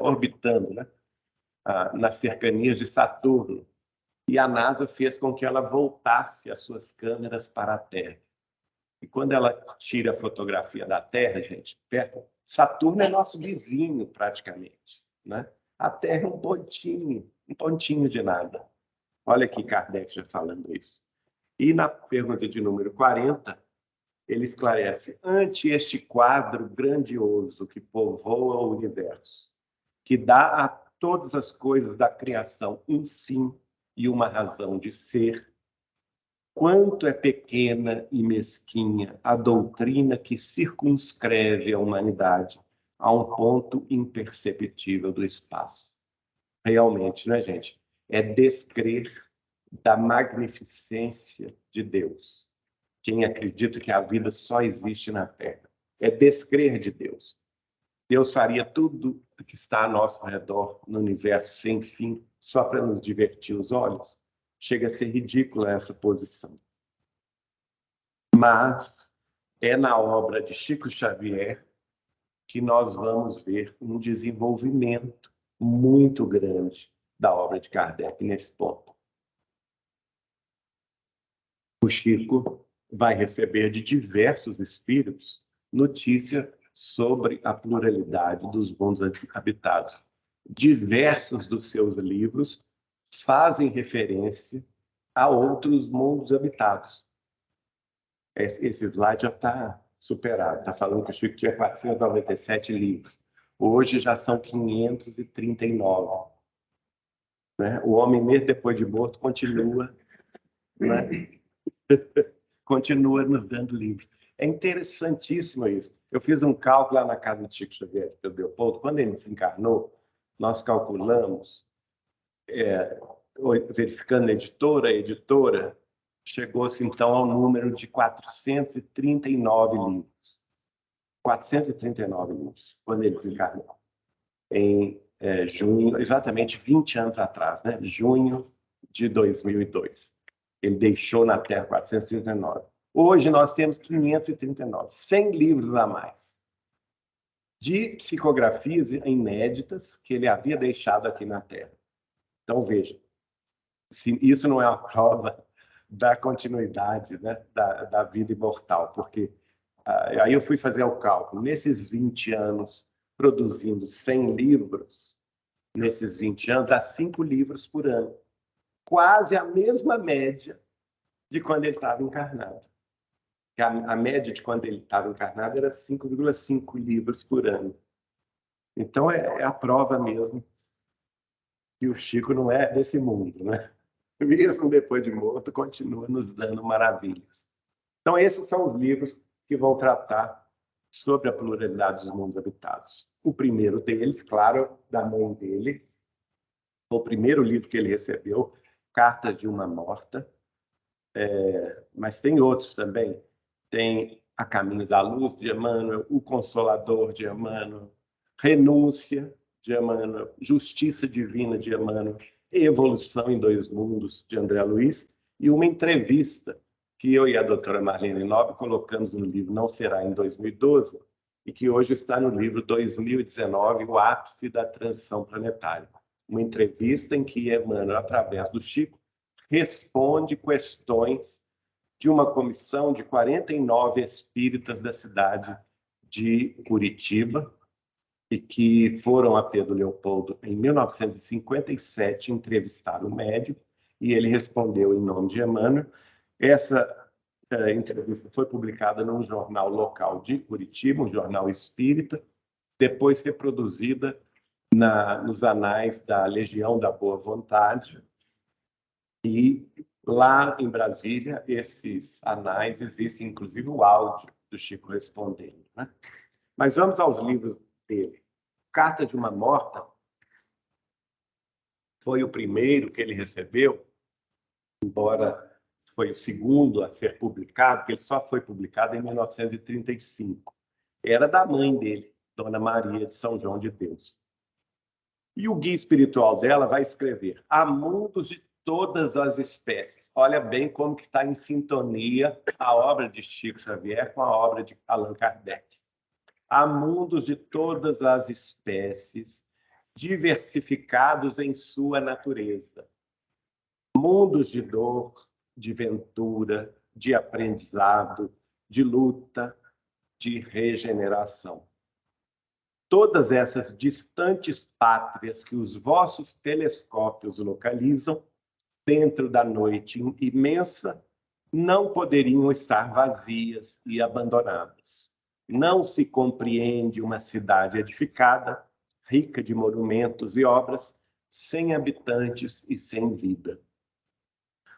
A: orbitando, né? Nas cercanias de Saturno. E a NASA fez com que ela voltasse as suas câmeras para a Terra. E quando ela tira a fotografia da Terra, gente, Saturno é nosso vizinho, praticamente, né? A Terra é um pontinho de nada. Olha aqui Kardec já falando isso. E na pergunta de número 40, ele esclarece: ante este quadro grandioso que povoa o universo, que dá a todas as coisas da criação um fim e uma razão de ser, quanto é pequena e mesquinha a doutrina que circunscreve a humanidade a um ponto imperceptível do espaço. Realmente, né, gente? É descrer da magnificência de Deus. Quem acredita que a vida só existe na Terra. É descrer de Deus. Deus faria tudo que está a nosso redor no universo sem fim só para nos divertir os olhos? Chega a ser ridícula essa posição. Mas é na obra de Chico Xavier que nós vamos ver um desenvolvimento muito grande da obra de Kardec nesse ponto. O Chico vai receber de diversos espíritos notícia sobre a pluralidade dos mundos habitados. Diversos dos seus livros fazem referência a outros mundos habitados. Esse slide já está superado. Está falando que o Chico tinha 497 livros. Hoje já são 539. Né? O homem, mesmo depois de morto, continua, né? Continua nos dando livros. É interessantíssimo isso. Eu fiz um cálculo lá na casa de Chico Xavier, de Pedro Leopoldo. Quando ele desencarnou, nós calculamos, verificando editora a editora, chegou-se então ao número de 439 livros. 439 livros, quando ele desencarnou. em junho, exatamente 20 anos atrás, né? Junho de 2002. Ele deixou na Terra 439. Hoje nós temos 539, 100 livros a mais de psicografias inéditas que ele havia deixado aqui na Terra. Então, veja, se isso não é uma prova da continuidade, né, da vida imortal, porque aí eu fui fazer o cálculo. Nesses 20 anos, produzindo 100 livros, nesses 20 anos, dá 5 livros por ano. Quase a mesma média de quando ele estava encarnado. A média de quando ele estava encarnado era 5,5 livros por ano. Então, é a prova mesmo que o Chico não é desse mundo, né? Mesmo depois de morto, continua nos dando maravilhas. Então, esses são os livros que vão tratar sobre a pluralidade dos mundos habitados. O primeiro deles, claro, da mãe dele, o primeiro livro que ele recebeu, Cartas de uma Morta, mas tem outros também. Tem A Caminho da Luz, de Emmanuel, O Consolador, de Emmanuel, Renúncia, de Emmanuel, Justiça Divina, de Emmanuel, Evolução em Dois Mundos, de André Luiz, e uma entrevista que eu e a doutora Marlene Nobre colocamos no livro Não Será em 2012, e que hoje está no livro 2019, O Ápice da Transição Planetária. Uma entrevista em que Emmanuel, através do Chico, responde questões de uma comissão de 49 espíritas da cidade de Curitiba, e que foram a Pedro Leopoldo em 1957 entrevistar o médico, e ele respondeu em nome de Emmanuel. Essa entrevista foi publicada num jornal local de Curitiba, um jornal espírita, depois reproduzida nos anais da Legião da Boa Vontade, e lá em Brasília, esses anais, existem inclusive o áudio do Chico respondendo, né? Mas vamos aos livros dele. Carta de uma Morta foi o primeiro que ele recebeu, embora foi o segundo a ser publicado, porque ele só foi publicado em 1935. Era da mãe dele, Dona Maria de São João de Deus. E o guia espiritual dela vai escrever: há mundos de todas as espécies. Olha bem como que está em sintonia a obra de Chico Xavier com a obra de Allan Kardec. Há mundos de todas as espécies, diversificados em sua natureza. Mundos de dor, de ventura, de aprendizado, de luta, de regeneração. Todas essas distantes pátrias que os vossos telescópios localizam, dentro da noite imensa, não poderiam estar vazias e abandonadas. Não se compreende uma cidade edificada, rica de monumentos e obras, sem habitantes e sem vida.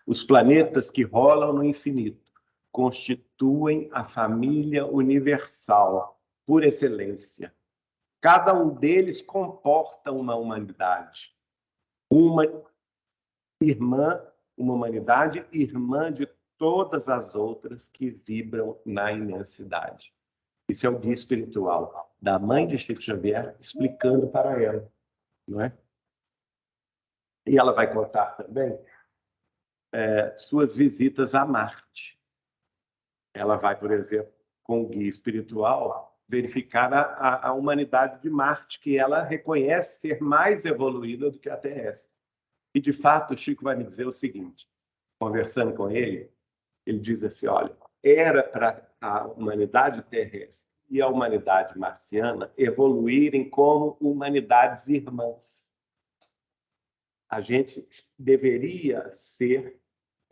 A: Os planetas que rolam no infinito constituem a família universal, por excelência. Cada um deles comporta uma humanidade. Uma irmã, uma humanidade irmã de todas as outras que vibram na imensidade. Isso é o guia espiritual da mãe de Chico Xavier explicando para ela, não é? E ela vai contar também suas visitas a Marte. Ela vai, por exemplo, com o guia espiritual, verificar a humanidade de Marte, que ela reconhece ser mais evoluída do que a terrestre. E, de fato, o Chico vai me dizer o seguinte, conversando com ele, ele diz assim, olha, era para a humanidade terrestre e a humanidade marciana evoluírem como humanidades irmãs. A gente deveria ser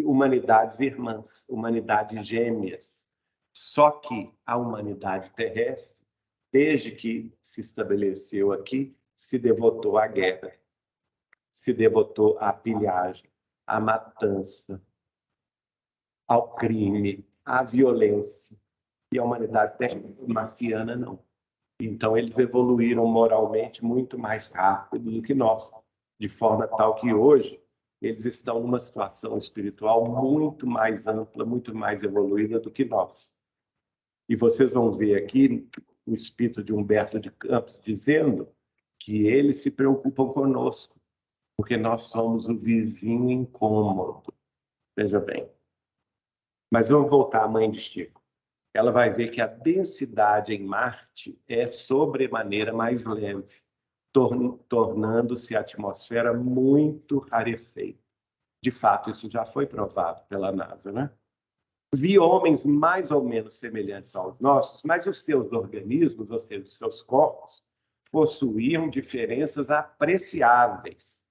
A: humanidades irmãs, humanidades gêmeas. Só que a humanidade terrestre, desde que se estabeleceu aqui, se devotou à guerra, se devotou à pilhagem, à matança, ao crime, à violência. E a humanidade marciana não. Então, eles evoluíram moralmente muito mais rápido do que nós, de forma tal que hoje eles estão numa situação espiritual muito mais ampla, muito mais evoluída do que nós. E vocês vão ver aqui o espírito de Humberto de Campos dizendo que eles se preocupam conosco, porque nós somos o vizinho incômodo. Veja bem. Mas vamos voltar à mãe de Chico. Ela vai ver que a densidade em Marte é sobremaneira mais leve, tornando-se a atmosfera muito rarefeita. De fato, isso já foi provado pela NASA, né? Vi homens mais ou menos semelhantes aos nossos, mas os seus organismos, ou seja, os seus corpos, possuíam diferenças apreciáveis.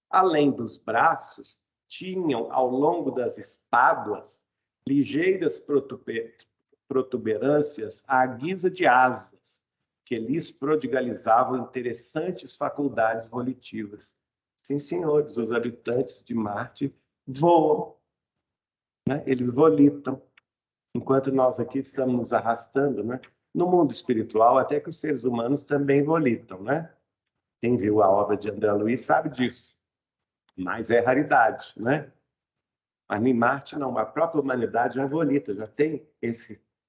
A: Além dos braços, tinham, ao longo das espáduas, ligeiras protuberâncias à guisa de asas, que lhes prodigalizavam interessantes faculdades volitivas. Sim, senhores, os habitantes de Marte voam, né? Eles volitam, enquanto nós aqui estamos nos arrastando, né? No mundo espiritual, até que os seres humanos também volitam, né? Quem viu a obra de André Luiz sabe disso, mas é raridade, né? Mas em Marte, não, a própria humanidade já volita, já tem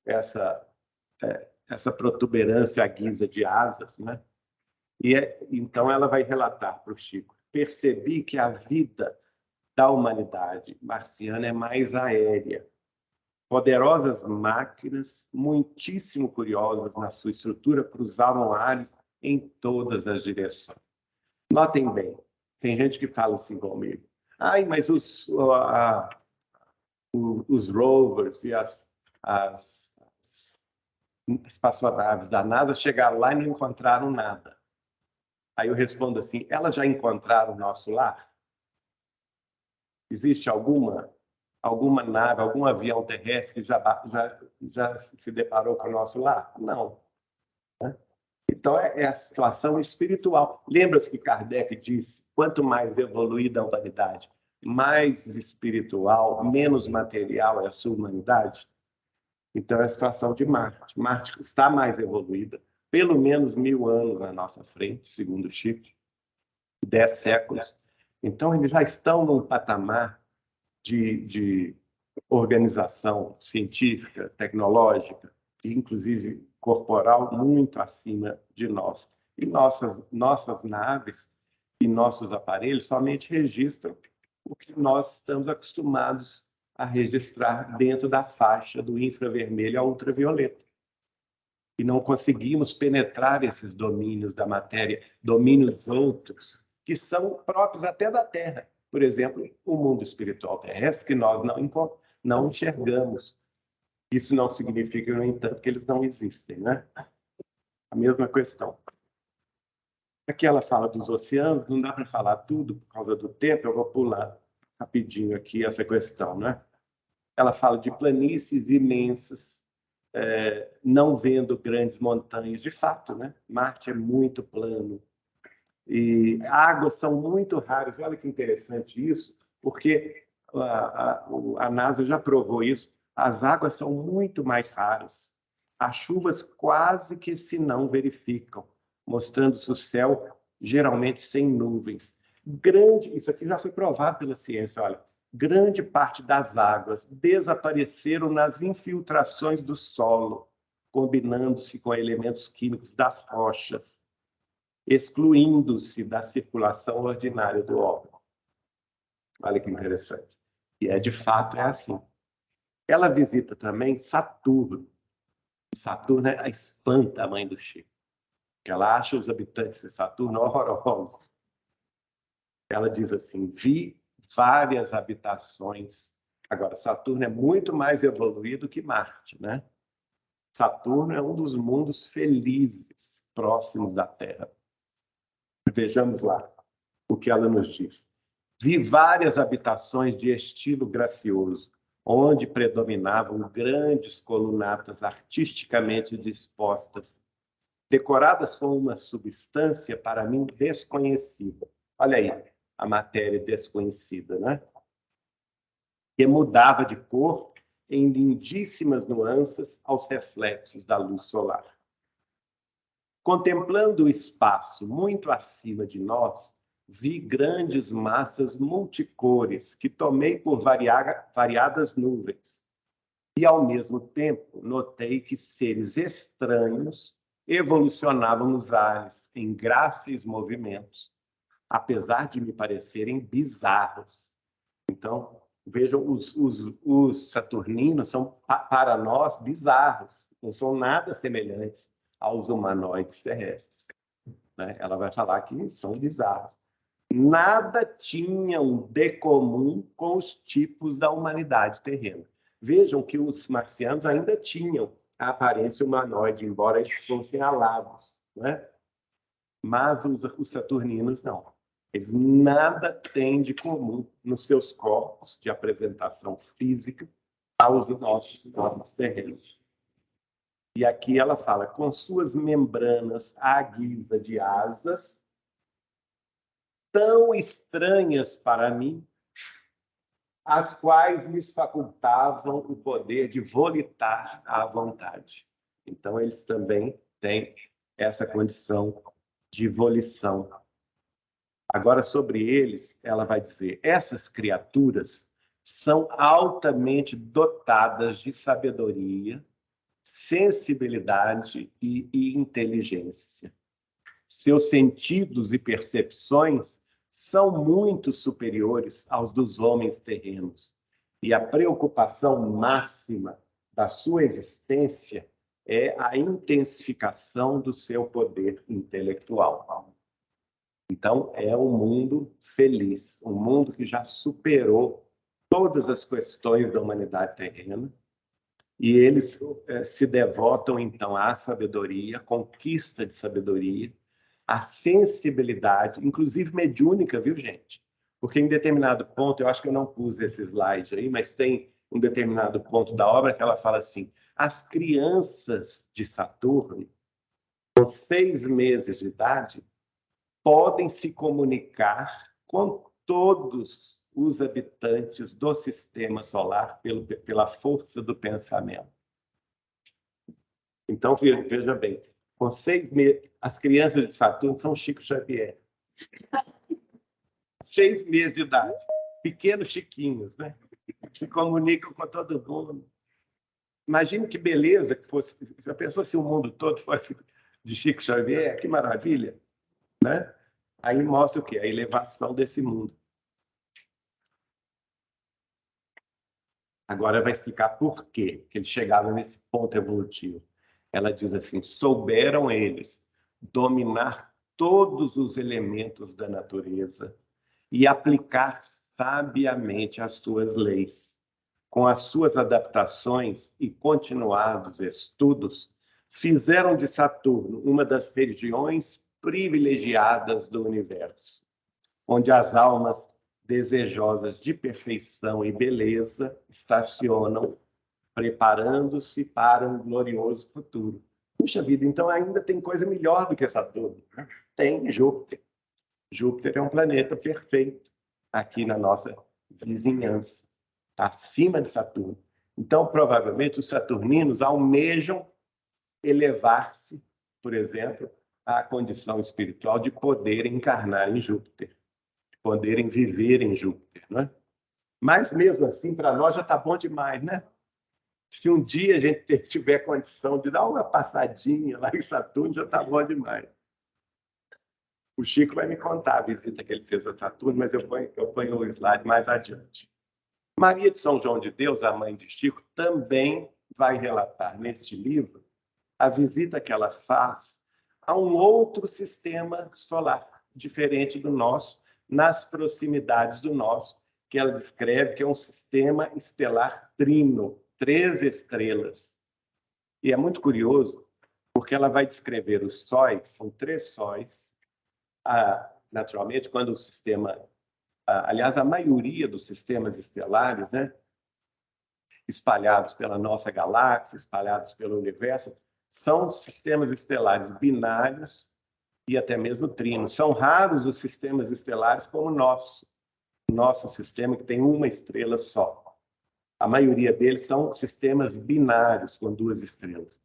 A: essa protuberância à guisa de asas, né? Então ela vai relatar para o Chico: percebi que a vida da humanidade marciana é mais aérea. Poderosas máquinas, muitíssimo curiosas na sua estrutura, cruzavam ares em todas as direções. Notem bem, tem gente que fala assim comigo: ai, mas os rovers e as espaçonaves da NASA chegaram lá e não encontraram nada. Aí eu respondo assim: elas já encontraram o nosso lar? Existe alguma nave, algum avião terrestre que já se deparou com o nosso lar? Não. Né? Então, é a situação espiritual. Lembra-se que Kardec disse: quanto mais evoluída a humanidade, mais espiritual, menos material é a sua humanidade? Então, é a situação de Marte. Marte está mais evoluída, pelo menos 1000 anos na nossa frente, segundo Chico, 10 séculos. Então, eles já estão num patamar de organização científica, tecnológica, e inclusive corporal, muito acima de nós. E nossas naves e nossos aparelhos somente registram o que nós estamos acostumados a registrar dentro da faixa do infravermelho ao ultravioleta. E não conseguimos penetrar esses domínios da matéria, domínios outros, que são próprios até da Terra. Por exemplo, o mundo espiritual terrestre, que nós não enxergamos. Isso não significa, no entanto, que eles não existem, né? A mesma questão. Aqui ela fala dos oceanos, não dá para falar tudo por causa do tempo, eu vou pular rapidinho aqui essa questão, né? Ela fala de planícies imensas, não vendo grandes montanhas, de fato, né? Marte é muito plano, e águas são muito raras. Olha que interessante isso, porque a NASA já provou isso. As águas são muito mais raras. As chuvas quase que se não verificam, mostrando-se o céu geralmente sem nuvens. Isso aqui já foi provado pela ciência, olha. Grande parte das águas desapareceram nas infiltrações do solo, combinando-se com elementos químicos das rochas, excluindo-se da circulação ordinária do órgão. Olha que interessante. E de fato é assim. Ela visita também Saturno. Saturno espanta a mãe do Chico. Ela acha os habitantes de Saturno horrorosos. Ela diz assim: vi várias habitações. Agora, Saturno é muito mais evoluído que Marte, né? Saturno é um dos mundos felizes próximos da Terra. Vejamos lá o que ela nos diz. Vi várias habitações de estilo gracioso, onde predominavam grandes colunatas artisticamente dispostas, decoradas com uma substância para mim desconhecida. Olha aí, a matéria desconhecida, né? Que mudava de cor em lindíssimas nuances aos reflexos da luz solar. Contemplando o espaço muito acima de nós, vi grandes massas multicores que tomei por variadas nuvens. E, ao mesmo tempo, notei que seres estranhos, evolucionavam nos ares em gráceis movimentos, apesar de me parecerem bizarros. Então, vejam, os saturninos são, para nós, bizarros, não são nada semelhantes aos humanoides terrestres, né? Ela vai falar que são bizarros. Nada tinham de comum com os tipos da humanidade terrena. Vejam que os marcianos ainda tinham a aparência humanoide, embora eles fossem alados, né? Mas os saturninos não. Eles nada têm de comum nos seus corpos de apresentação física aos nossos corpos terrenos. E aqui ela fala, com suas membranas à guisa de asas, tão estranhas para mim, as quais lhes facultavam o poder de volitar à vontade. Então, eles também têm essa condição de volição. Agora, sobre eles, ela vai dizer, essas criaturas são altamente dotadas de sabedoria, sensibilidade e inteligência. Seus sentidos e percepções são muito superiores aos dos homens terrenos, e a preocupação máxima da sua existência é a intensificação do seu poder intelectual. Então, é um mundo feliz, um mundo que já superou todas as questões da humanidade terrena, e eles se devotam, então, à sabedoria, à conquista de sabedoria, à sensibilidade, inclusive mediúnica, viu, gente? Porque em determinado ponto, eu acho que eu não pus esse slide aí, mas tem um determinado ponto da obra que ela fala assim, as crianças de Saturno, com 6 meses de idade, podem se comunicar com todos os habitantes do sistema solar pela força do pensamento. Então, veja bem, com 6 meses, as crianças de Saturno são Chico Xavier. 6 meses de idade, pequenos chiquinhos, né? Se comunicam com todo mundo. Imagine que beleza que fosse, já pensou se o mundo todo fosse de Chico Xavier? Que maravilha, né? Aí mostra o quê? A elevação desse mundo. Agora vai explicar por quê que eles chegaram nesse ponto evolutivo. Ela diz assim, souberam eles dominar todos os elementos da natureza e aplicar sabiamente as suas leis. Com as suas adaptações e continuados estudos, fizeram de Saturno uma das regiões privilegiadas do universo, onde as almas desejosas de perfeição e beleza estacionam, preparando-se para um glorioso futuro. Puxa vida, então ainda tem coisa melhor do que Saturno. Tem Júpiter. Júpiter é um planeta perfeito aqui na nossa vizinhança, acima de Saturno. Então, provavelmente, os saturninos almejam elevar-se, por exemplo, à condição espiritual de poderem encarnar em Júpiter, de poderem viver em Júpiter, não é? Mas, mesmo assim, para nós já está bom demais, né? Se um dia a gente tiver condição de dar uma passadinha lá em Saturno, já está bom demais. O Chico vai me contar a visita que ele fez a Saturno, mas eu ponho o slide mais adiante. Maria de São João de Deus, a mãe de Chico, também vai relatar neste livro a visita que ela faz a um outro sistema solar, diferente do nosso, nas proximidades do nosso, que ela descreve que é um sistema estelar trino, 3 estrelas. E é muito curioso, porque ela vai descrever os sóis, são 3 sóis. Naturalmente, quando o sistema... aliás, a maioria dos sistemas estelares, né, espalhados pela nossa galáxia, espalhados pelo universo, são sistemas estelares binários e até mesmo trinos. São raros os sistemas estelares como o nosso sistema, que tem uma estrela só. A maioria deles são sistemas binários, com 2 estrelas.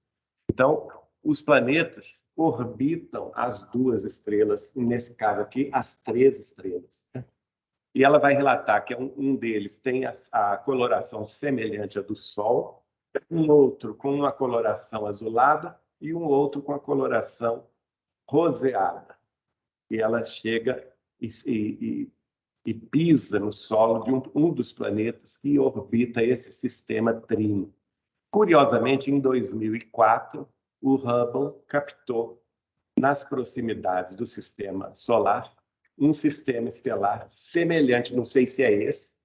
A: Então, os planetas orbitam as 2 estrelas, nesse caso aqui, as 3 estrelas. E ela vai relatar que um deles tem a coloração semelhante à do Sol, um outro com uma coloração azulada e um outro com a coloração roseada. E ela chega e pisa no solo de um dos planetas que orbita esse sistema trino. Curiosamente, em 2004, o Hubble captou, nas proximidades do sistema solar, um sistema estelar semelhante, não sei se é esse,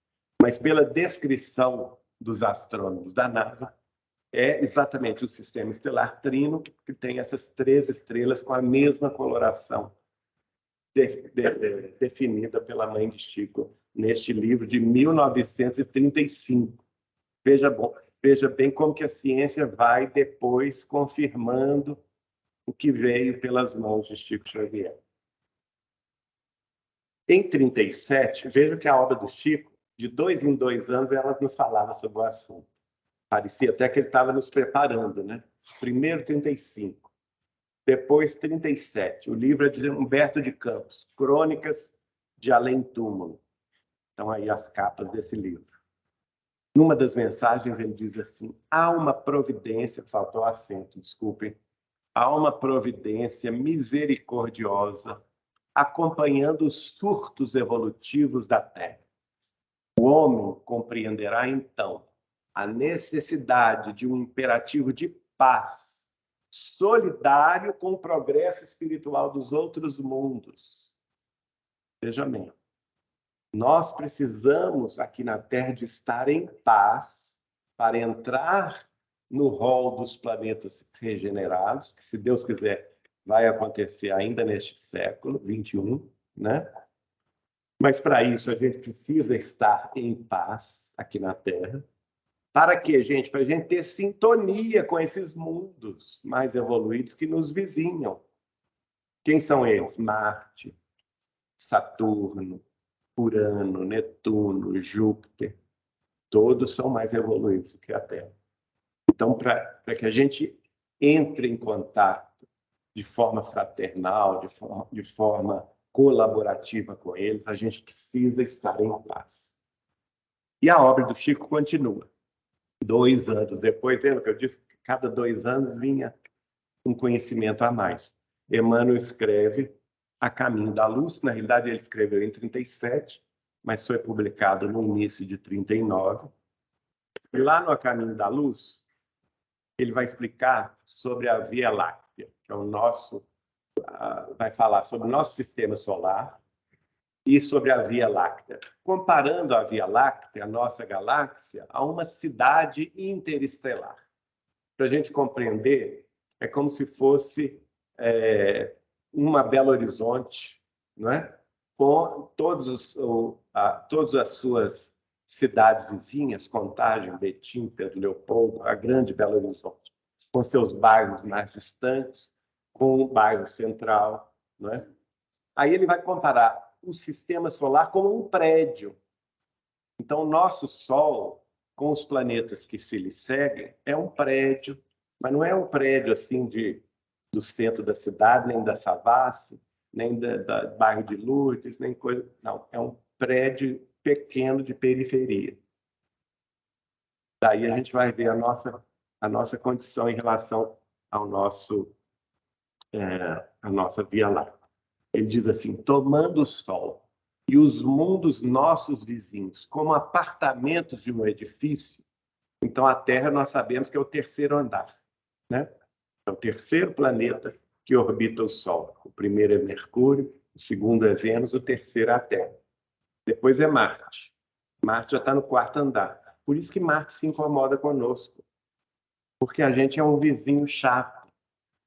A: mas pela descrição dos astrônomos da NASA, é exatamente o sistema estelar trino, que tem essas 3 estrelas com a mesma coloração definida pela mãe de Chico, neste livro de 1935. Veja bem como que a ciência vai depois confirmando o que veio pelas mãos de Chico Xavier. Em 1937, veja que a obra do Chico, de 2 em 2 anos, ela nos falava sobre o assunto. Parecia até que ele estava nos preparando, né? Primeiro 35, depois 37. O livro é de Humberto de Campos, Crônicas de Além Túmulo. Então, aí as capas desse livro. Numa das mensagens, ele diz assim: há uma providência, faltou acento, desculpem, há uma providência misericordiosa acompanhando os surtos evolutivos da Terra. O homem compreenderá, então, a necessidade de um imperativo de paz, solidário com o progresso espiritual dos outros mundos. Veja bem, nós precisamos aqui na Terra de estar em paz para entrar no rol dos planetas regenerados, que, se Deus quiser, vai acontecer ainda neste século XXI, né? Mas, para isso, a gente precisa estar em paz aqui na Terra. Para quê, gente? Para a gente ter sintonia com esses mundos mais evoluídos que nos vizinham. Quem são eles? Marte, Saturno, Urano, Netuno, Júpiter. Todos são mais evoluídos do que a Terra. Então, para que a gente entre em contato de forma fraternal, de forma colaborativa com eles, a gente precisa estar em paz. E a obra do Chico continua. 2 anos depois, lembra que eu disse que cada 2 anos vinha um conhecimento a mais. Emmanuel escreve A Caminho da Luz. Na realidade, ele escreveu em 37, mas foi publicado no início de 39. E lá no A Caminho da Luz, ele vai explicar sobre a Via Láctea, que é o nosso, vai falar sobre o nosso sistema solar e sobre a Via Láctea, comparando a Via Láctea, a nossa galáxia, a uma cidade interestelar. Para a gente compreender, é como se fosse uma Belo Horizonte, não é? Com todas as suas cidades vizinhas, Contagem, Betim, Pedro Leopoldo, a grande Belo Horizonte, com seus bairros mais distantes, com o bairro central, não é? Aí ele vai comparar o sistema solar como um prédio. Então, o nosso Sol, com os planetas que se lhe seguem, é um prédio, mas não é um prédio assim do centro da cidade, nem da Savassi, nem da bairro de Lourdes, nem coisa. Não, é um prédio pequeno de periferia. Daí a gente vai ver a nossa condição em relação ao a nossa Via Láctea. Ele diz assim: tomando o Sol e os mundos nossos vizinhos como apartamentos de um edifício, então a Terra nós sabemos que é o 3º andar, né? É o 3º planeta que orbita o Sol. O primeiro é Mercúrio, o segundo é Vênus, o terceiro é a Terra. Depois é Marte. Marte já está no 4º andar. Por isso que Marte se incomoda conosco, porque a gente é um vizinho chato,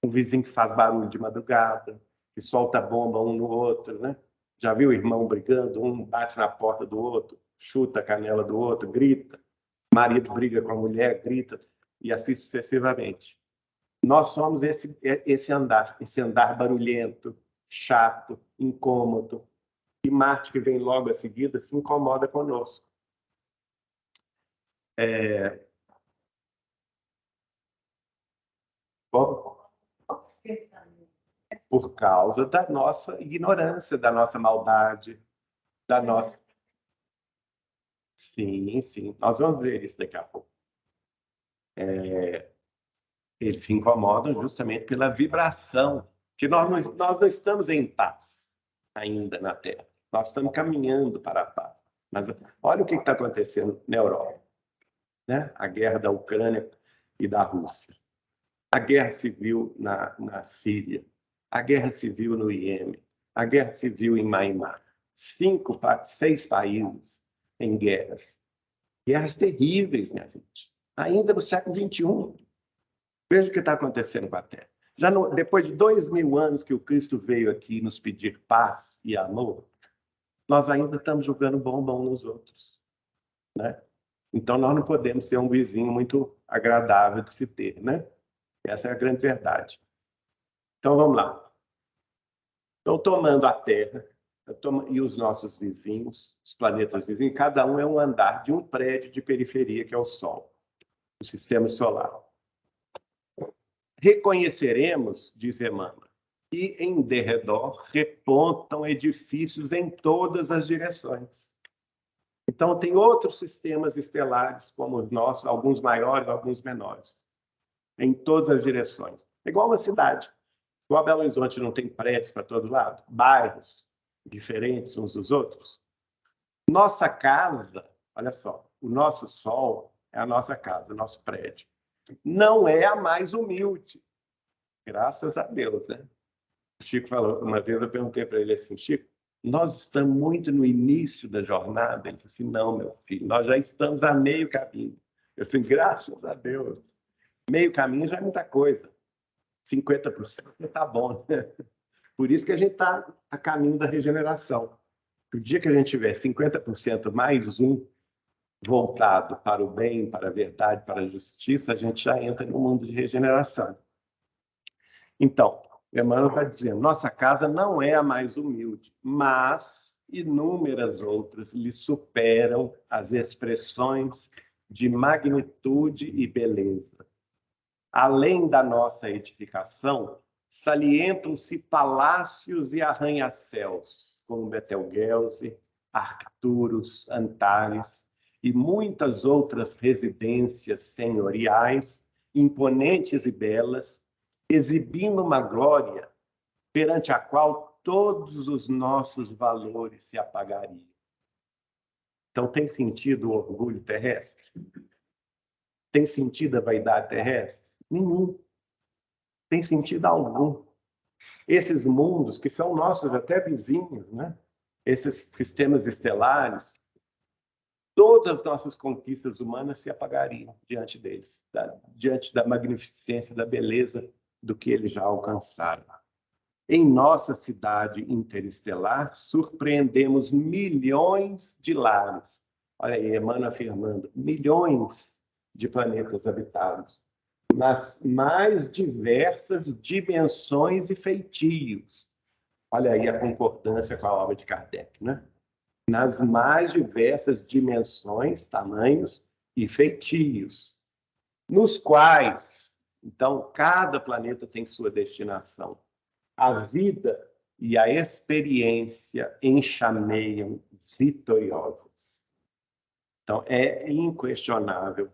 A: um vizinho que faz barulho de madrugada, que solta bomba um no outro, né? Já viu o irmão brigando? Um bate na porta do outro, chuta a canela do outro, grita. Marido briga com a mulher, grita, e assim sucessivamente. Nós somos esse andar barulhento, chato, incômodo. E Marte, que vem logo a seguida, se incomoda conosco. Por causa da nossa ignorância, da nossa maldade, da nossa... Sim, sim. Nós vamos ver isso daqui a pouco. Eles se incomodam justamente pela vibração, que nós não estamos em paz ainda na Terra. Nós estamos caminhando para a paz. Mas olha o que está acontecendo na Europa, né? A guerra da Ucrânia e da Rússia, a guerra civil na Síria, a guerra civil no Iêmen, a guerra civil em Myanmar. 6 países em guerras. Guerras terríveis, minha gente. Ainda no século XXI. Veja o que está acontecendo com a Terra. Depois de 2000 anos que o Cristo veio aqui nos pedir paz e amor, nós ainda estamos jogando bombom nos outros, né? Então, nós não podemos ser um vizinho muito agradável de se ter, né? Essa é a grande verdade. Então, vamos lá. Estou tomando a Terra e os nossos vizinhos, os planetas vizinhos, cada um é um andar de um prédio de periferia, que é o Sol, o Sistema Solar. Reconheceremos, diz Emmanuel, que em derredor repontam edifícios em todas as direções. Então, tem outros sistemas estelares, como os nossos, alguns maiores, alguns menores, em todas as direções. É igual uma cidade. Igual a Belo Horizonte não tem prédios para todo lado, bairros diferentes uns dos outros. Nossa casa, olha só, o nosso Sol é a nossa casa, o nosso prédio. Não é a mais humilde, graças a Deus, né? O Chico falou, uma vez eu perguntei para ele assim, Chico, nós estamos muito no início da jornada? Ele falou assim, não, meu filho, nós já estamos a meio caminho. Eu disse, graças a Deus. Meio caminho já é muita coisa. 50% está bom, né? Por isso que a gente está a caminho da regeneração. O dia que a gente tiver 50% mais um voltado para o bem, para a verdade, para a justiça, a gente já entra no mundo de regeneração. Então, Emmanuel está dizendo, nossa casa não é a mais humilde, mas inúmeras outras lhe superam as expressões de magnitude e beleza. Além da nossa edificação, salientam-se palácios e arranha-céus, como Betelgeuse, Arcturus, Antares e muitas outras residências senhoriais, imponentes e belas, exibindo uma glória perante a qual todos os nossos valores se apagariam. Então, tem sentido o orgulho terrestre? Tem sentido a vaidade terrestre? Nenhum. Tem sentido algum. Esses mundos, que são nossos até vizinhos, né? Esses sistemas estelares, todas as nossas conquistas humanas se apagariam diante deles, diante da magnificência, da beleza do que eles já alcançaram. Em nossa cidade interestelar, surpreendemos milhões de lares. Olha aí, Emmanuel afirmando, milhões de planetas habitados, nas mais diversas dimensões e feitios. Olha aí a concordância com a obra de Kardec, né? Nas mais diversas dimensões, tamanhos e feitios, nos quais, então, cada planeta tem sua destinação. A vida e a experiência enxameiam vitoriosas. Então, é inquestionável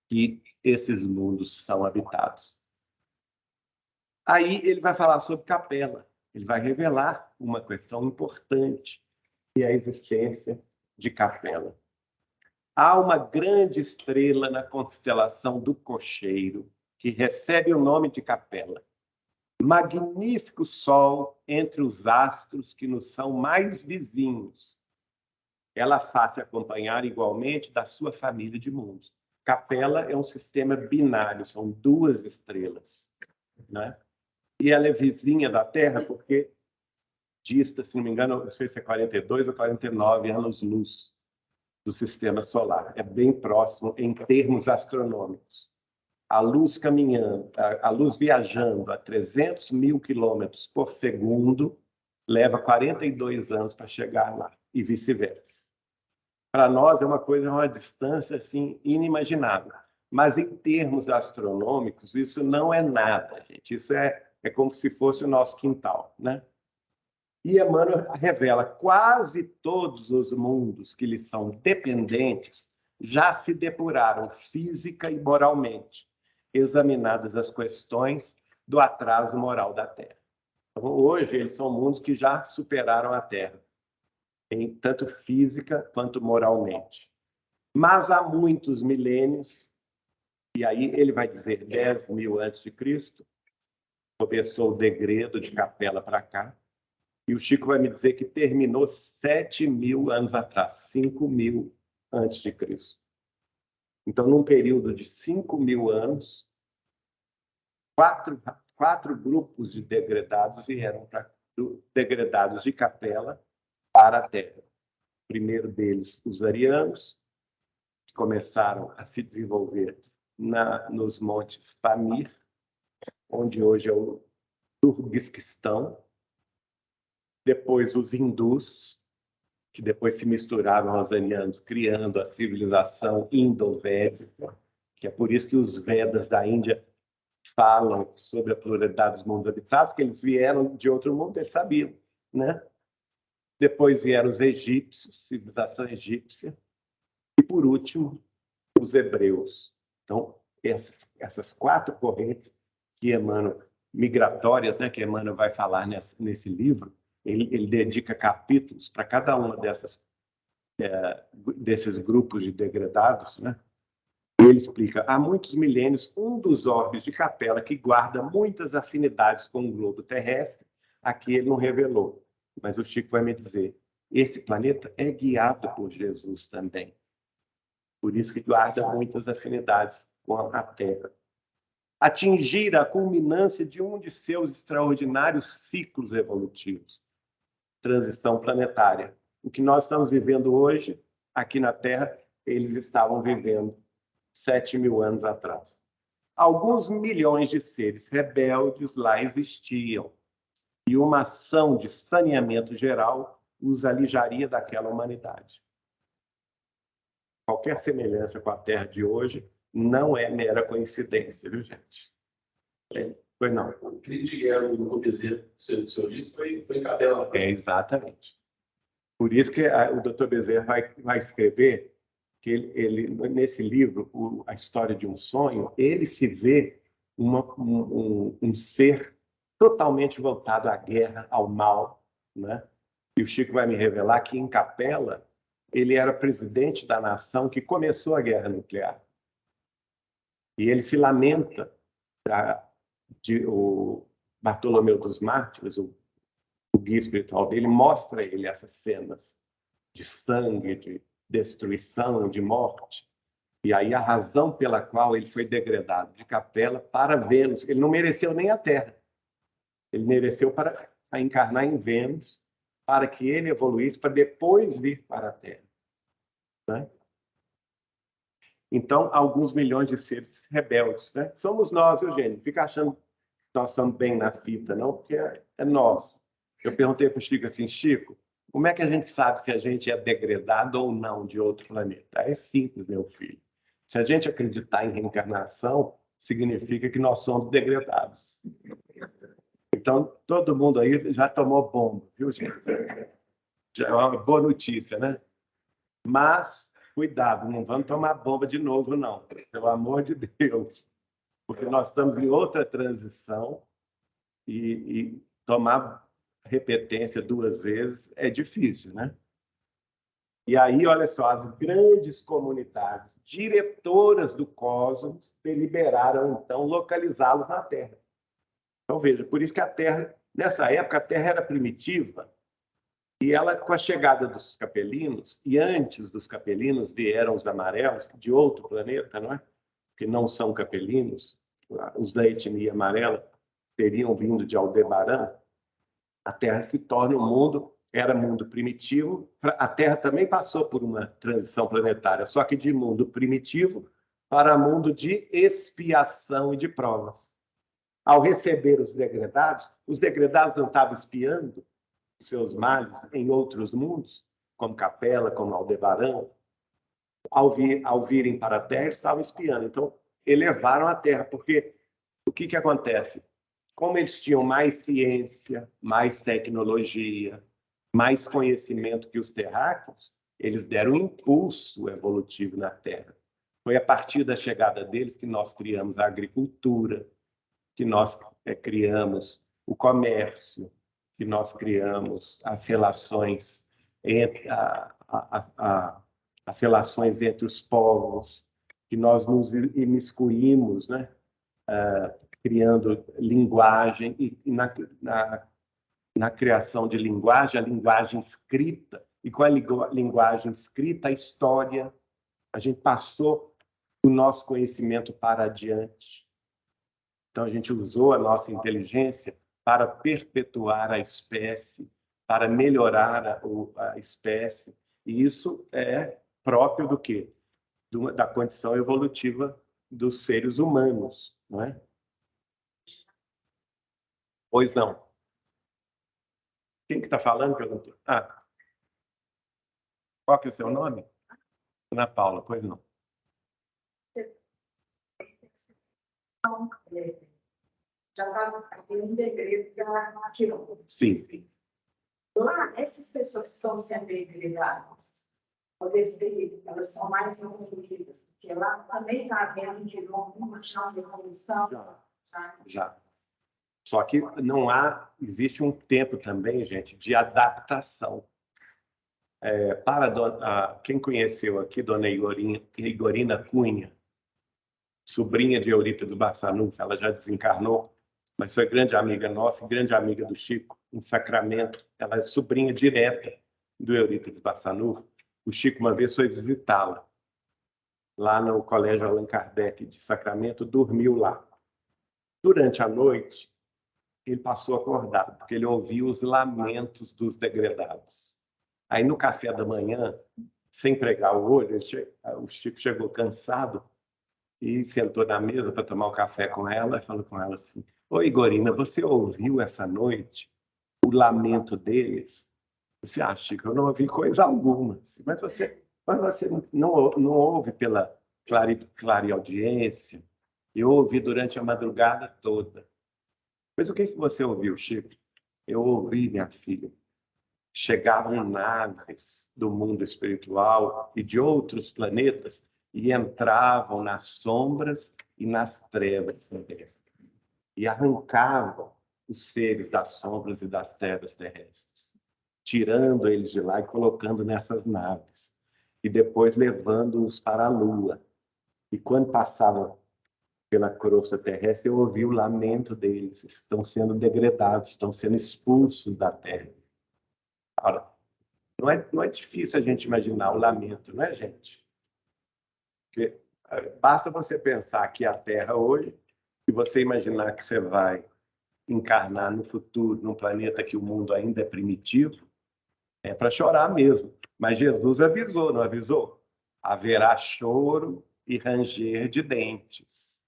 A: que esses mundos são habitados. Aí ele vai falar sobre Capela. Ele vai revelar uma questão importante, que é a existência de Capela. Há uma grande estrela na constelação do Cocheiro, que recebe o nome de Capela. Magnífico sol entre os astros que nos são mais vizinhos. Ela faz-se acompanhar igualmente da sua família de mundos. Capela é um sistema binário, são 2 estrelas, né? E ela é vizinha da Terra porque dista, se não me engano, não sei se é 42 ou 49 anos-luz do sistema solar. É bem próximo em termos astronômicos. A luz caminhando, a luz viajando a 300 mil quilômetros por segundo leva 42 anos para chegar lá, e vice-versa. Para nós é uma distância assim inimaginável. Mas em termos astronômicos, isso não é nada, gente. Isso é como se fosse o nosso quintal, né? E Emmanuel revela quase todos os mundos que lhes são dependentes já se depuraram física e moralmente. examinadas as questões do atraso moral da Terra. Então, hoje, eles são mundos que já superaram a Terra, em tanto física quanto moralmente. Mas há muitos milênios, e aí ele vai dizer 10.000 a.C., começou o degredo de Capela para cá, e o Chico vai me dizer que terminou 7.000 anos atrás, 5.000 antes de Cristo. Então, num período de 5.000 anos, quatro grupos de degredados vieram degredados de Capela para a Terra. O primeiro deles, os arianos, que começaram a se desenvolver nos montes Pamir, onde hoje é o Turquistão. Depois os hindus, que depois se misturaram aos arianos, criando a civilização indo-védica, que é por isso que os Vedas da Índia falam sobre a pluralidade dos mundos habitados, porque eles vieram de outro mundo, eles sabiam, né? Depois vieram os egípcios, civilização egípcia, e por último, os hebreus. Então, essas quatro correntes que Emmanuel, migratórias, né, que Emmanuel vai falar nesse livro, ele dedica capítulos para cada uma desses grupos de degradados, né? Ele explica, há muitos milênios, um dos orbes de Capela que guarda muitas afinidades com o globo terrestre, aqui ele não revelou, mas o Chico vai me dizer, esse planeta é guiado por Jesus também. Por isso que guarda muitas afinidades com a Terra. Atingir a culminância de um de seus extraordinários ciclos evolutivos. Transição planetária. O que nós estamos vivendo hoje, aqui na Terra, eles estavam vivendo 7.000 anos atrás. Alguns milhões de seres rebeldes lá existiam, e uma ação de saneamento geral os alijaria daquela humanidade. Qualquer semelhança com a Terra de hoje não é mera coincidência, viu, gente? Pois não.
B: O crime de guerra no Bezerra, o senhor disse, foi em Capela.
A: Exatamente. Por isso que o Dr. Bezerra vai escrever que ele nesse livro, A História de um Sonho, ele se vê um ser totalmente voltado à guerra, ao mal, né? E o Chico vai me revelar que em Capela ele era presidente da nação que começou a guerra nuclear. E ele se lamenta, o Bartolomeu dos Mártires, o guia espiritual dele, mostra ele essas cenas de sangue, de destruição, de morte. E aí a razão pela qual ele foi degradado de Capela para Vênus, ele não mereceu nem a Terra. Ele mereceu para encarnar em Vênus, para que ele evoluísse, para depois vir para a Terra. Né? Então, alguns milhões de seres rebeldes. Né? Somos nós, Eugênio. Fica achando que nós estamos bem na fita, não, porque é nós. Eu perguntei para o Chico assim, Chico, como é que a gente sabe se a gente é degradado ou não de outro planeta? É simples, meu filho. Se a gente acreditar em reencarnação, significa que nós somos degradados. Então, todo mundo aí já tomou bomba, viu, gente? Já é uma boa notícia, né? Mas, cuidado, não vamos tomar bomba de novo, não. Pelo amor de Deus. Porque nós estamos em outra transição e tomar repetência 2 vezes é difícil, né? E aí, olha só, as grandes comunidades diretoras do cosmos deliberaram, então, localizá-los na Terra. Então, veja, por isso que a Terra, nessa época, a Terra era primitiva, e ela, com a chegada dos capelinos, e antes dos capelinos vieram os amarelos, de outro planeta, não é? Que não são capelinos, os da etnia amarela teriam vindo de Aldebaran, a Terra se torna um mundo, era mundo primitivo, a Terra também passou por uma transição planetária, só que de mundo primitivo para mundo de expiação e de provas. Ao receber os degradados não estavam espiando os seus males em outros mundos, como Capela, como Aldebaran. Ao virem para a Terra, estavam espiando. Então, elevaram a Terra, porque o que acontece? Como eles tinham mais ciência, mais tecnologia, mais conhecimento que os terráqueos, eles deram um impulso evolutivo na Terra. Foi a partir da chegada deles que nós criamos a agricultura, que nós criamos o comércio, que nós criamos as relações entre, as relações entre os povos, que nós nos imiscuímos, né? Criando linguagem, e na criação de linguagem, a linguagem escrita, e com a linguagem escrita, a história, a gente passou o nosso conhecimento para adiante. Então, a gente usou a nossa inteligência para perpetuar a espécie, para melhorar a espécie, e isso é próprio do quê? Da condição evolutiva dos seres humanos, não é? Pois não. Quem que está falando? Perguntou. Qual que é o seu nome? Ana Paula, pois não.
C: Já está aqui um degredo da quilombo.
A: Sim.
C: Lá, essas pessoas que estão sendo degredadas, talvez elas são mais envolvidas, porque lá também está havendo quilombo, uma chance de revolução.
A: Já. Só que existe um tempo também, gente, de adaptação. Quem conheceu aqui, dona Igorina Cunha, sobrinha de Eurípides Barçanufo, ela já desencarnou, mas foi grande amiga nossa, grande amiga do Chico, em Sacramento. Ela é sobrinha direta do Eurípides Barçanufo. O Chico uma vez foi visitá-la, lá no Colégio Allan Kardec de Sacramento, dormiu lá. Durante a noite, ele passou acordado, porque ele ouvia os lamentos dos degredados. Aí, no café da manhã, sem pregar o olho, o Chico chegou cansado e sentou na mesa para tomar o café com ela e falou com ela assim: "Oi, Igorina, você ouviu essa noite o lamento deles?" Você acha, Chico? Eu não ouvi coisa alguma. Mas você não ouve pela clareaudiência. Eu ouvi durante a madrugada toda. Mas o que você ouviu, Chico? Eu ouvi, minha filha. Chegavam naves do mundo espiritual e de outros planetas e entravam nas sombras e nas trevas terrestres e arrancavam os seres das sombras e das trevas terrestres, tirando eles de lá e colocando nessas naves e depois levando-os para a Lua. E quando passavam pela crosta terrestre, eu ouvi o lamento deles. Estão sendo degradados, estão sendo expulsos da Terra. Ora, não é difícil a gente imaginar o lamento, não é, gente? Porque basta você pensar aqui a Terra hoje e você imaginar que você vai encarnar no futuro, num planeta que o mundo ainda é primitivo, é para chorar mesmo. Mas Jesus avisou, não avisou? Haverá choro e ranger de dentes.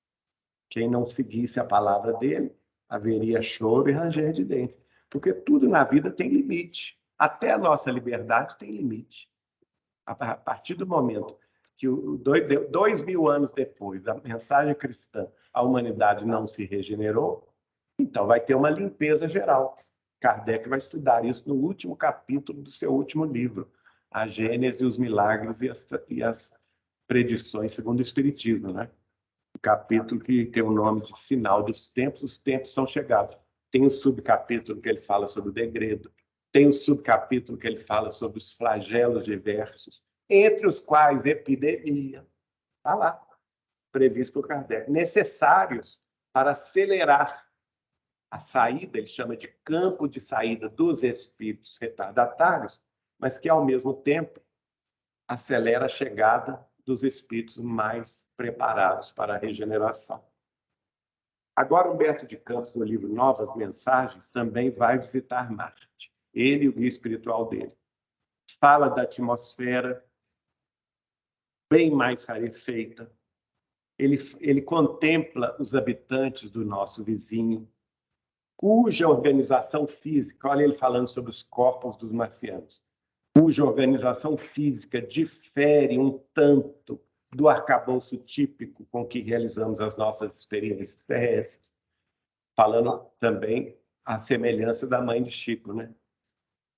A: Quem não seguisse a palavra dele, haveria choro e ranger de dentes. Porque tudo na vida tem limite. Até a nossa liberdade tem limite. A partir do momento que 2000 anos depois da mensagem cristã, a humanidade não se regenerou, então vai ter uma limpeza geral. Kardec vai estudar isso no último capítulo do seu último livro, A Gênese, os Milagres e as Predições segundo o Espiritismo, né? Capítulo que tem o nome de Sinal dos Tempos, os tempos são chegados. Tem o subcapítulo que ele fala sobre o degredo, tem o subcapítulo que ele fala sobre os flagelos diversos, entre os quais epidemia, está lá, previsto por Kardec, necessários para acelerar a saída, ele chama de campo de saída dos espíritos retardatários, mas que, ao mesmo tempo, acelera a chegada dos espíritos mais preparados para a regeneração. Agora, Humberto de Campos, no livro Novas Mensagens, também vai visitar Marte, ele e o guia espiritual dele. Fala da atmosfera bem mais rarefeita. Ele contempla os habitantes do nosso vizinho, cuja organização física, olha ele falando sobre os corpos dos marcianos, cuja organização física difere um tanto do arcabouço típico com que realizamos as nossas experiências terrestres. Falando também a semelhança da mãe de Chico, né?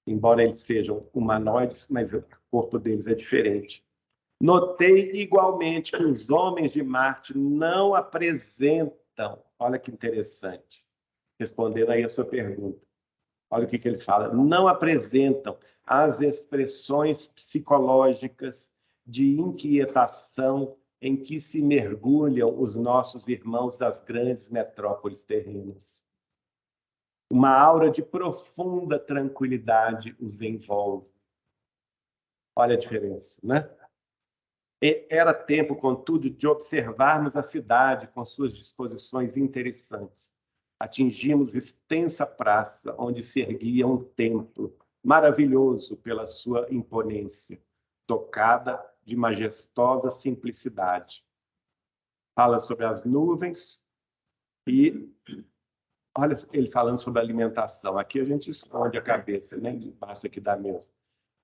A: Embora eles sejam humanoides, mas o corpo deles é diferente. Notei igualmente que os homens de Marte não apresentam, olha que interessante, respondendo aí a sua pergunta. Olha o que ele fala, não apresentam as expressões psicológicas de inquietação em que se mergulham os nossos irmãos das grandes metrópoles terrenas. Uma aura de profunda tranquilidade os envolve. Olha a diferença, né? Era tempo, contudo, de observarmos a cidade com suas disposições interessantes. Atingimos extensa praça, onde se erguia um templo, maravilhoso pela sua imponência, tocada de majestosa simplicidade. Fala sobre as nuvens e, olha ele falando sobre a alimentação. Aqui a gente esconde a cabeça, né, debaixo aqui da mesa.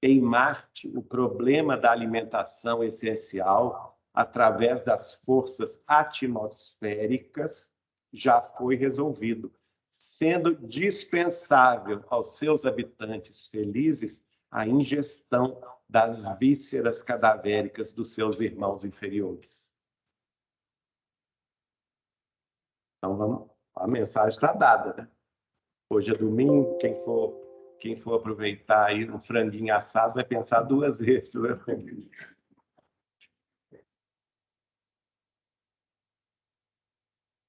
A: Em Marte, o problema da alimentação essencial, através das forças atmosféricas, já foi resolvido, sendo dispensável aos seus habitantes felizes a ingestão das vísceras cadavéricas dos seus irmãos inferiores. Então, a mensagem está dada, né? Hoje é domingo, quem for aproveitar aí um franguinho assado vai pensar duas vezes. Né?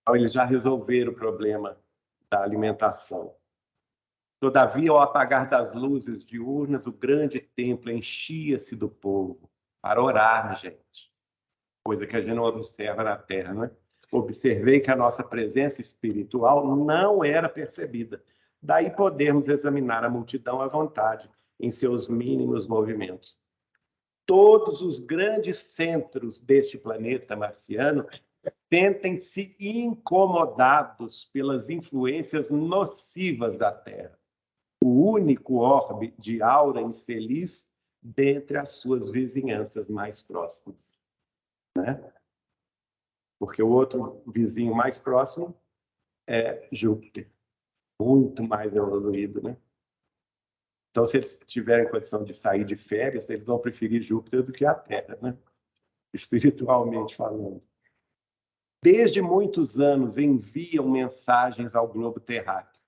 A: Então, eles já resolveram o problema da alimentação. Todavia, ao apagar das luzes diurnas, o grande templo enchia-se do povo para orar, gente. Coisa que a gente não observa na Terra, né? Observei que a nossa presença espiritual não era percebida. Daí podemos examinar a multidão à vontade, em seus mínimos movimentos. Todos os grandes centros deste planeta marciano sentem-se incomodados pelas influências nocivas da Terra. O único orbe de aura infeliz dentre as suas vizinhanças mais próximas. Né? Porque o outro vizinho mais próximo é Júpiter. Muito mais evoluído, né? Então, se eles tiverem condição de sair de férias, eles vão preferir Júpiter do que a Terra, né? Espiritualmente falando. Desde muitos anos enviam mensagens ao globo terráqueo,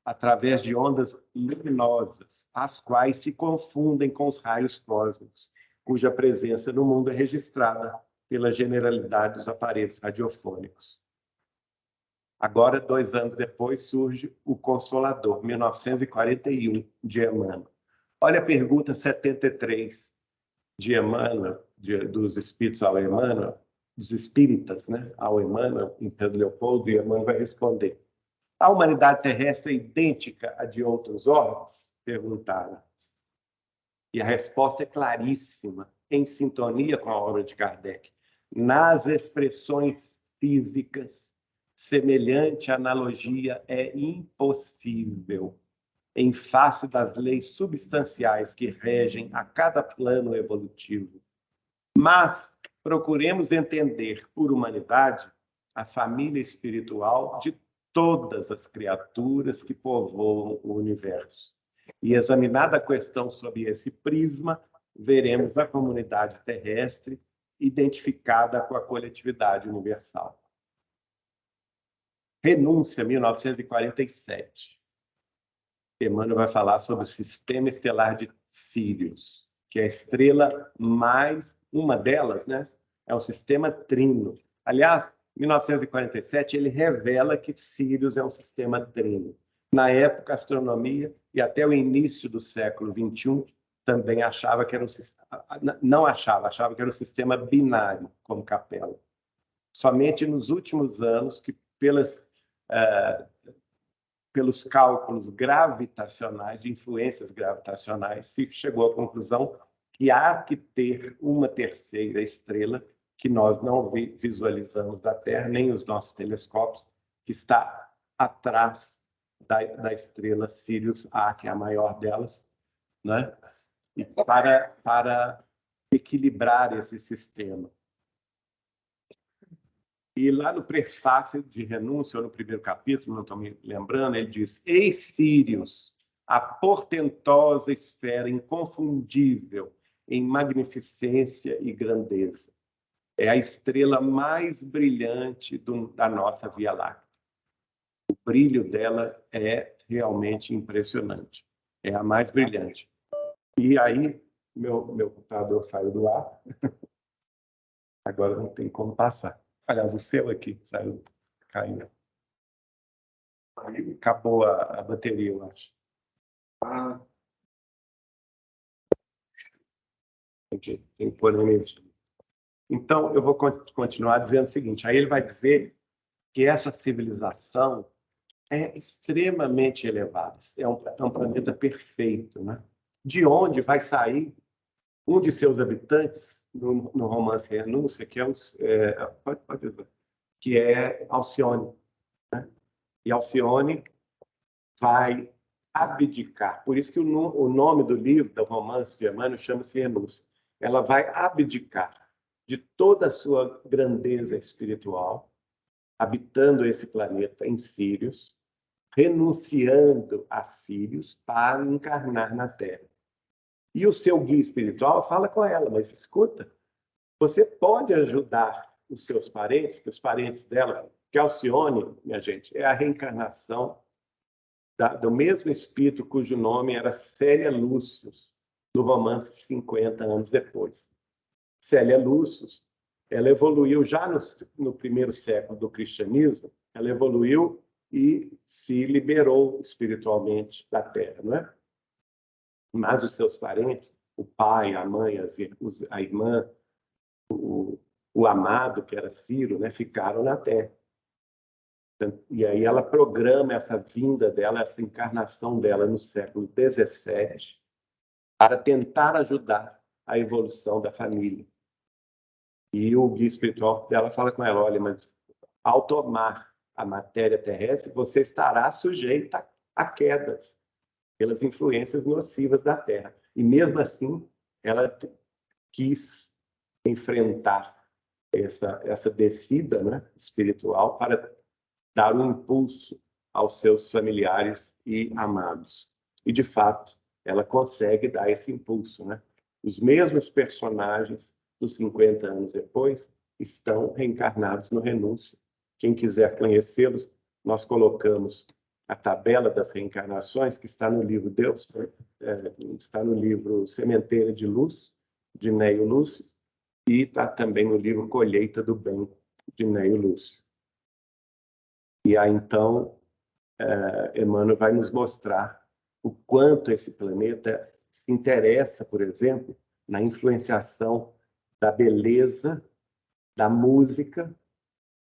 A: através de ondas luminosas, as quais se confundem com os raios cósmicos, cuja presença no mundo é registrada pela generalidade dos aparelhos radiofônicos. Agora, 2 anos depois, surge o Consolador, 1941, de Emmanuel. Olha a pergunta 73 de Emmanuel, dos Espíritos ao Emmanuel, dos Espíritas, né, ao Emmanuel, em Pedro Leopoldo, e Emmanuel vai responder. A humanidade terrestre é idêntica à de outros orbes? Perguntaram. E a resposta é claríssima, em sintonia com a obra de Kardec. Nas expressões físicas, semelhante analogia é impossível, em face das leis substanciais que regem a cada plano evolutivo. Mas procuremos entender, por humanidade, a família espiritual de todas as criaturas que povoam o universo. E examinada a questão sob esse prisma, veremos a comunidade terrestre identificada com a coletividade universal. Renúncia, 1947. Emmanuel vai falar sobre o sistema estelar de Sírius, que é a estrela mais, uma delas, né? É o sistema trino. Aliás, em 1947, ele revela que Sírius é um sistema trino. Na época, a astronomia, e até o início do século XXI, também achava que era achava que era um sistema binário, como Capela. Somente nos últimos anos, que pelos cálculos gravitacionais, de influências gravitacionais, se chegou à conclusão que há que ter uma terceira estrela que nós não visualizamos da Terra, nem os nossos telescópios, que está atrás da estrela Sirius A, que é a maior delas, né? E para equilibrar esse sistema. E lá no prefácio de Renúncia, ou no primeiro capítulo, não estou me lembrando, ele diz: Eis Sírius, a portentosa esfera inconfundível em magnificência e grandeza. É a estrela mais brilhante da nossa Via Láctea. O brilho dela é realmente impressionante. É a mais brilhante. E aí, meu computador saiu do ar. Agora não tem como passar. Aliás, o seu aqui saiu, caiu. Aí acabou a bateria, eu acho. Tem que pôr energia. Então, eu vou continuar dizendo o seguinte. Aí ele vai dizer que essa civilização é extremamente elevada. É um planeta perfeito, né? De onde vai sair um de seus habitantes, no romance Renúncia, que é, pode dizer, que é Alcione. Né? E Alcione vai abdicar. Por isso que o nome do livro, do romance de Emmanuel, chama-se Renúncia. Ela vai abdicar de toda a sua grandeza espiritual, habitando esse planeta em Sírios, renunciando a Sírios para encarnar na Terra. E o seu guia espiritual fala com ela, mas escuta, você pode ajudar os seus parentes, que os parentes dela, que Alcione, minha gente, é a reencarnação do mesmo espírito cujo nome era Célia Lúcius, no romance 50 anos depois. Célia Lúcius, ela evoluiu já no primeiro século do cristianismo, ela evoluiu e se liberou espiritualmente da Terra, não é? Mas os seus parentes, o pai, a mãe, a irmã, o amado, que era Ciro, né, ficaram na Terra. E aí ela programa essa vinda dela, essa encarnação dela no século XVII, para tentar ajudar a evolução da família. E o guia espiritual dela fala com ela, olha, mas ao tomar a matéria terrestre, você estará sujeita a quedas pelas influências nocivas da Terra. E mesmo assim, ela quis enfrentar essa descida, né, espiritual para dar um impulso aos seus familiares e amados. E, de fato, ela consegue dar esse impulso, né? Os mesmos personagens dos 50 anos depois estão reencarnados no Renúncia. Quem quiser conhecê-los, nós colocamos a tabela das reencarnações, que está no livro Deus, está no livro Sementeira de Luz, de Neio Lúcio, e está também no livro Colheita do Bem, de Neio Lúcio. E aí, então, Emmanuel vai nos mostrar o quanto esse planeta se interessa, por exemplo, na influenciação da beleza, da música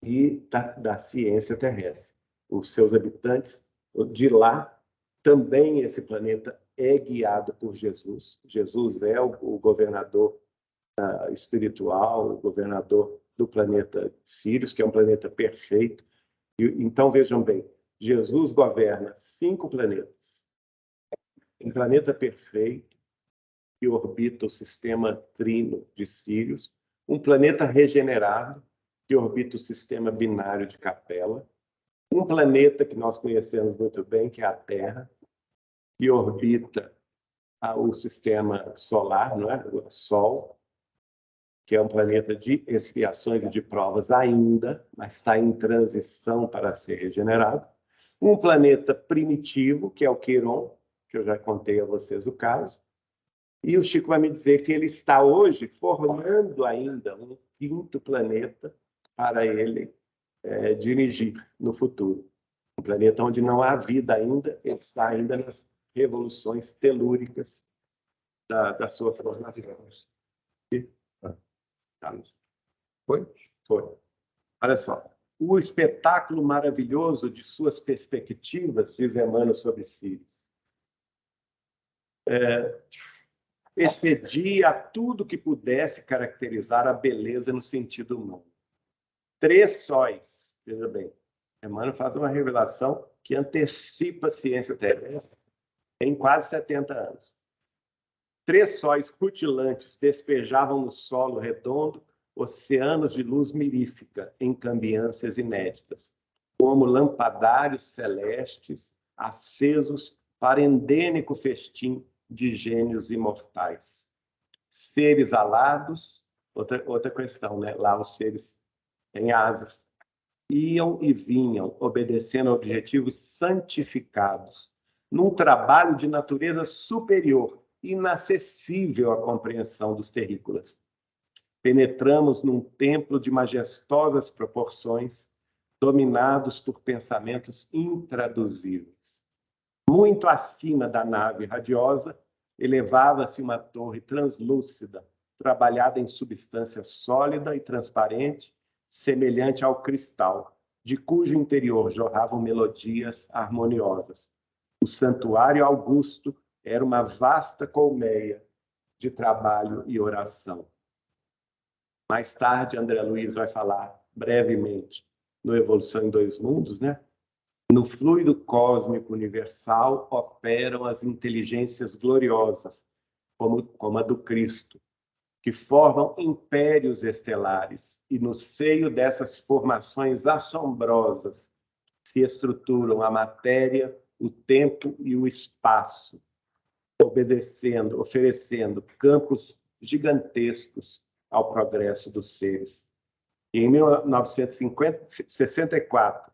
A: e da ciência terrestre. Os seus habitantes, de lá, também esse planeta é guiado por Jesus. Jesus é o governador espiritual, o governador do planeta Sírios, que é um planeta perfeito. Então, vejam bem, Jesus governa 5 planetas. Um planeta perfeito, que orbita o sistema trino de Sírios, um planeta regenerado, que orbita o sistema binário de Capela, um planeta que nós conhecemos muito bem, que é a Terra, que orbita o sistema solar, não é? O Sol, que é um planeta de expiações e de provas ainda, mas está em transição para ser regenerado. Um planeta primitivo, que é o Quiron, que eu já contei a vocês o caso. E o Chico vai me dizer que ele está hoje formando ainda um 5º planeta para ele dirigir no futuro. Um planeta onde não há vida ainda, ele está ainda nas revoluções telúricas da sua formação. Foi? Foi. Olha só. O espetáculo maravilhoso de suas perspectivas, diz Emmanuel sobre Sírios, excedia a tudo que pudesse caracterizar a beleza no sentido humano. 3 sóis, veja bem, Emmanuel faz uma revelação que antecipa a ciência terrestre em quase 70 anos. 3 sóis rutilantes despejavam no solo redondo oceanos de luz mirífica em cambiâncias inéditas, como lampadários celestes acesos para endênico festim de gênios imortais. seres alados, outra questão, né? Lá os seres têm asas. Iam e vinham, obedecendo a objetivos santificados, num trabalho de natureza superior, inacessível à compreensão dos terrícolas. Penetramos num templo de majestosas proporções, dominados por pensamentos intraduzíveis. Muito acima da nave radiosa, elevava-se uma torre translúcida, trabalhada em substância sólida e transparente, semelhante ao cristal, de cujo interior jorravam melodias harmoniosas. O santuário augusto era uma vasta colmeia de trabalho e oração. Mais tarde, André Luiz vai falar brevemente no Evolução em Dois Mundos, né? No fluido cósmico universal operam as inteligências gloriosas, como a do Cristo, que formam impérios estelares, e no seio dessas formações assombrosas se estruturam a matéria, o tempo e o espaço, oferecendo campos gigantescos ao progresso dos seres. E em 1964,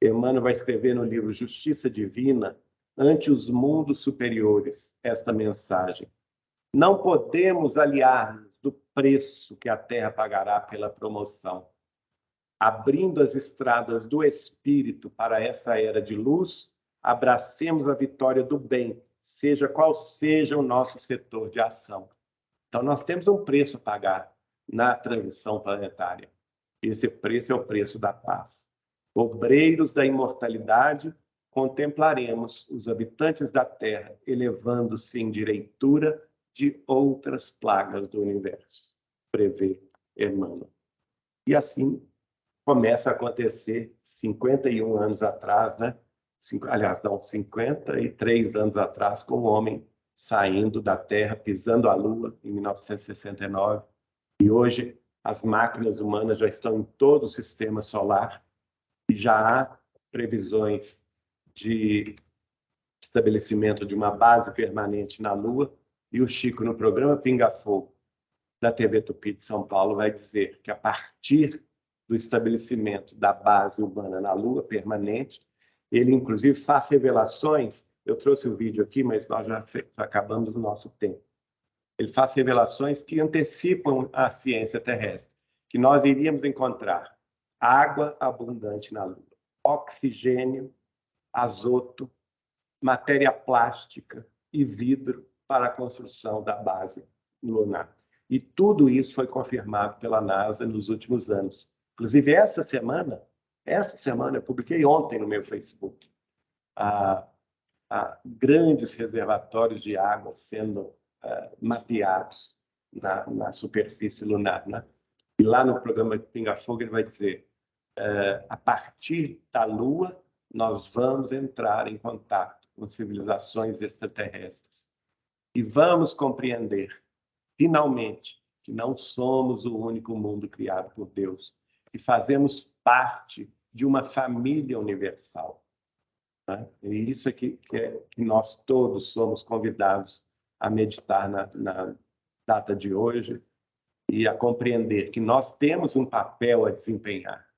A: Emmanuel vai escrever no livro Justiça Divina, ante os mundos superiores, esta mensagem: não podemos aliar-nos do preço que a Terra pagará pela promoção. Abrindo as estradas do Espírito para essa era de luz, abracemos a vitória do bem, seja qual seja o nosso setor de ação. Então, nós temos um preço a pagar na transição planetária. Esse preço é o preço da paz. Obreiros da imortalidade, contemplaremos os habitantes da Terra elevando-se em direitura de outras plagas do universo, prevê Emmanuel. E assim começa a acontecer 51 anos atrás, né? 53 anos atrás, com o homem saindo da Terra, pisando a Lua, em 1969. E hoje as máquinas humanas já estão em todo o sistema solar e já há previsões de estabelecimento de uma base permanente na Lua. E o Chico, no programa Pinga Fogo, da TV Tupi de São Paulo, vai dizer que a partir do estabelecimento da base humana na Lua permanente, ele inclusive faz revelações. Eu trouxe o vídeo aqui, mas nós já acabamos o nosso tempo. Ele faz revelações que antecipam a ciência terrestre, que nós iríamos encontrar água abundante na Lua, oxigênio, azoto, matéria plástica e vidro para a construção da base lunar. E tudo isso foi confirmado pela NASA nos últimos anos. Inclusive, essa semana eu publiquei ontem no meu Facebook, grandes reservatórios de água sendo mapeados na superfície lunar, né? E lá no programa Pinga Fogo ele vai dizer, a partir da Lua, nós vamos entrar em contato com civilizações extraterrestres. E vamos compreender, finalmente, que não somos o único mundo criado por Deus, que fazemos parte de uma família universal. Né? E isso é que nós todos somos convidados a meditar na data de hoje e a compreender que nós temos um papel a desempenhar,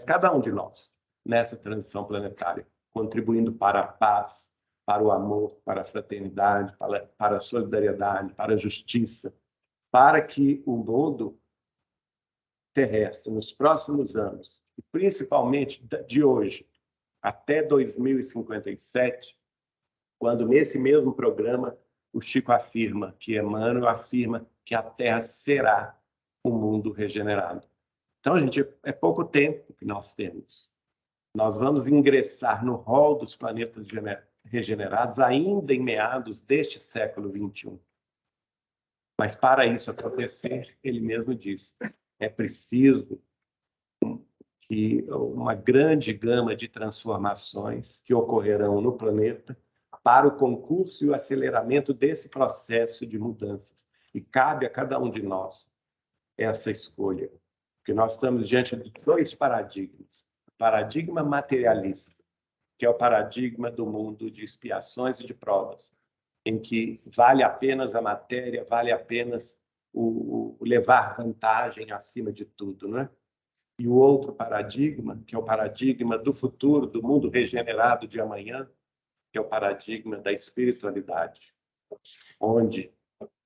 A: cada um de nós, nessa transição planetária, contribuindo para a paz, para o amor, para a fraternidade, para a solidariedade, para a justiça, para que o mundo terrestre, nos próximos anos, e principalmente de hoje até 2057, quando nesse mesmo programa o Chico afirma, que Emmanuel afirma que a Terra será um mundo regenerado. Então, gente, é pouco tempo que nós temos. Nós vamos ingressar no rol dos planetas regenerados ainda em meados deste século XXI. Mas para isso acontecer, ele mesmo disse, é preciso que uma grande gama de transformações que ocorrerão no planeta para o concurso e o aceleramento desse processo de mudanças. E cabe a cada um de nós essa escolha, porque nós estamos diante de dois paradigmas. O paradigma materialista, que é o paradigma do mundo de expiações e de provas, em que vale apenas a matéria, vale apenas o levar vantagem acima de tudo, não é? E o outro paradigma, que é o paradigma do futuro, do mundo regenerado de amanhã, que é o paradigma da espiritualidade, onde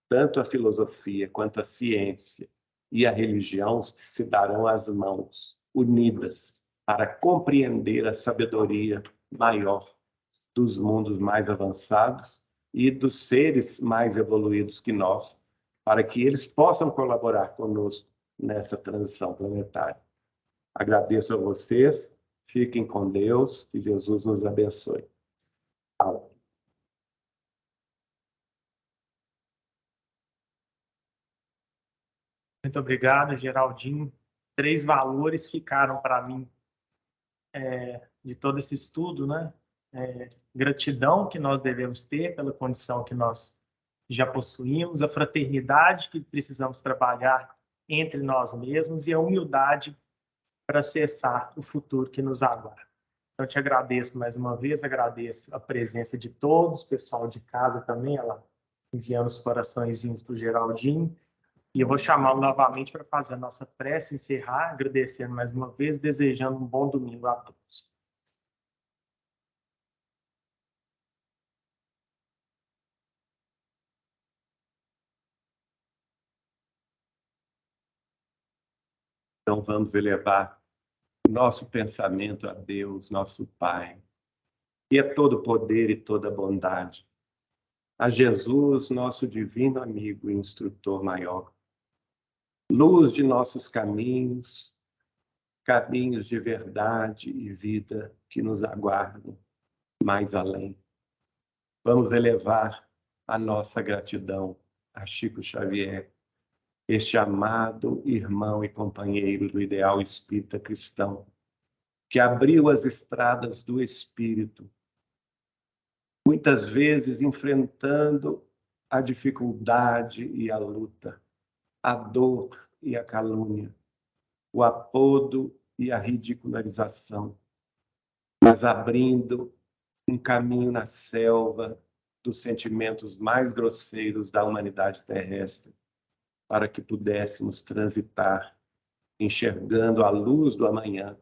A: tanto a filosofia quanto a ciência e a religião se darão as mãos, unidas, para compreender a sabedoria maior dos mundos mais avançados e dos seres mais evoluídos que nós, para que eles possam colaborar conosco nessa transição planetária. Agradeço a vocês, fiquem com Deus, que Jesus nos abençoe.
D: Muito obrigado, Geraldinho. 3 valores ficaram para mim de todo esse estudo, né? Gratidão que nós devemos ter pela condição que nós já possuímos, a fraternidade que precisamos trabalhar entre nós mesmos e a humildade para acessar o futuro que nos aguarda. Então, eu te agradeço mais uma vez, agradeço a presença de todos, pessoal de casa também, ela enviando os coraçõezinhos para o Geraldinho. E eu vou chamá-lo novamente para fazer a nossa prece, encerrar, agradecendo mais uma vez, desejando um bom domingo a todos.
A: Então, vamos elevar o nosso pensamento a Deus, nosso Pai, que é todo poder e toda bondade, a Jesus, nosso divino amigo e instrutor maior, luz de nossos caminhos, caminhos de verdade e vida que nos aguardam mais além. Vamos elevar a nossa gratidão a Chico Xavier, este amado irmão e companheiro do ideal espírita cristão, que abriu as estradas do espírito, muitas vezes enfrentando a dificuldade e a luta, a dor e a calúnia, o apodo e a ridicularização, mas abrindo um caminho na selva dos sentimentos mais grosseiros da humanidade terrestre, para que pudéssemos transitar, enxergando a luz do amanhã,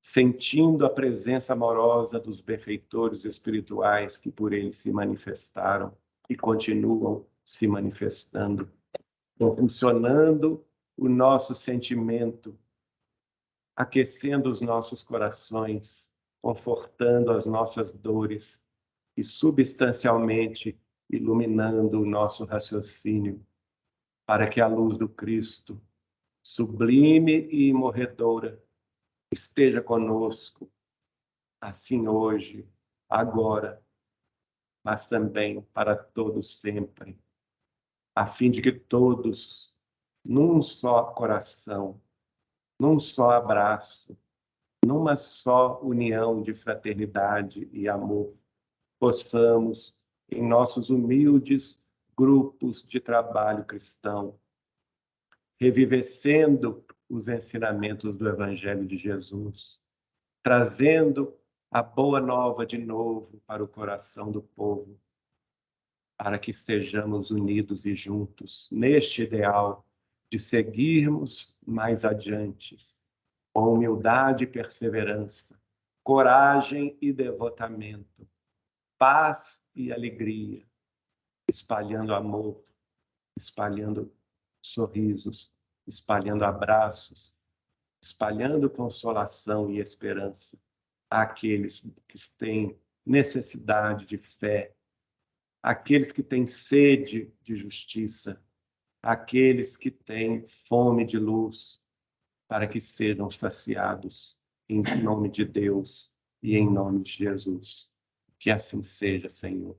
A: sentindo a presença amorosa dos benfeitores espirituais que por ele se manifestaram e continuam se manifestando, impulsionando o nosso sentimento, aquecendo os nossos corações, confortando as nossas dores e substancialmente iluminando o nosso raciocínio, para que a luz do Cristo, sublime e imorredora, esteja conosco, assim hoje, agora, mas também para todos sempre, a fim de que todos, num só coração, num só abraço, numa só união de fraternidade e amor, possamos, em nossos humildes grupos de trabalho cristão, revivecendo os ensinamentos do Evangelho de Jesus, trazendo a boa nova de novo para o coração do povo, para que estejamos unidos e juntos neste ideal de seguirmos mais adiante, com humildade e perseverança, coragem e devotamento, paz e alegria, espalhando amor, espalhando sorrisos, espalhando abraços, espalhando consolação e esperança àqueles que têm necessidade de fé, àqueles que têm sede de justiça, àqueles que têm fome de luz, para que sejam saciados em nome de Deus e em nome de Jesus. Que assim seja, Senhor.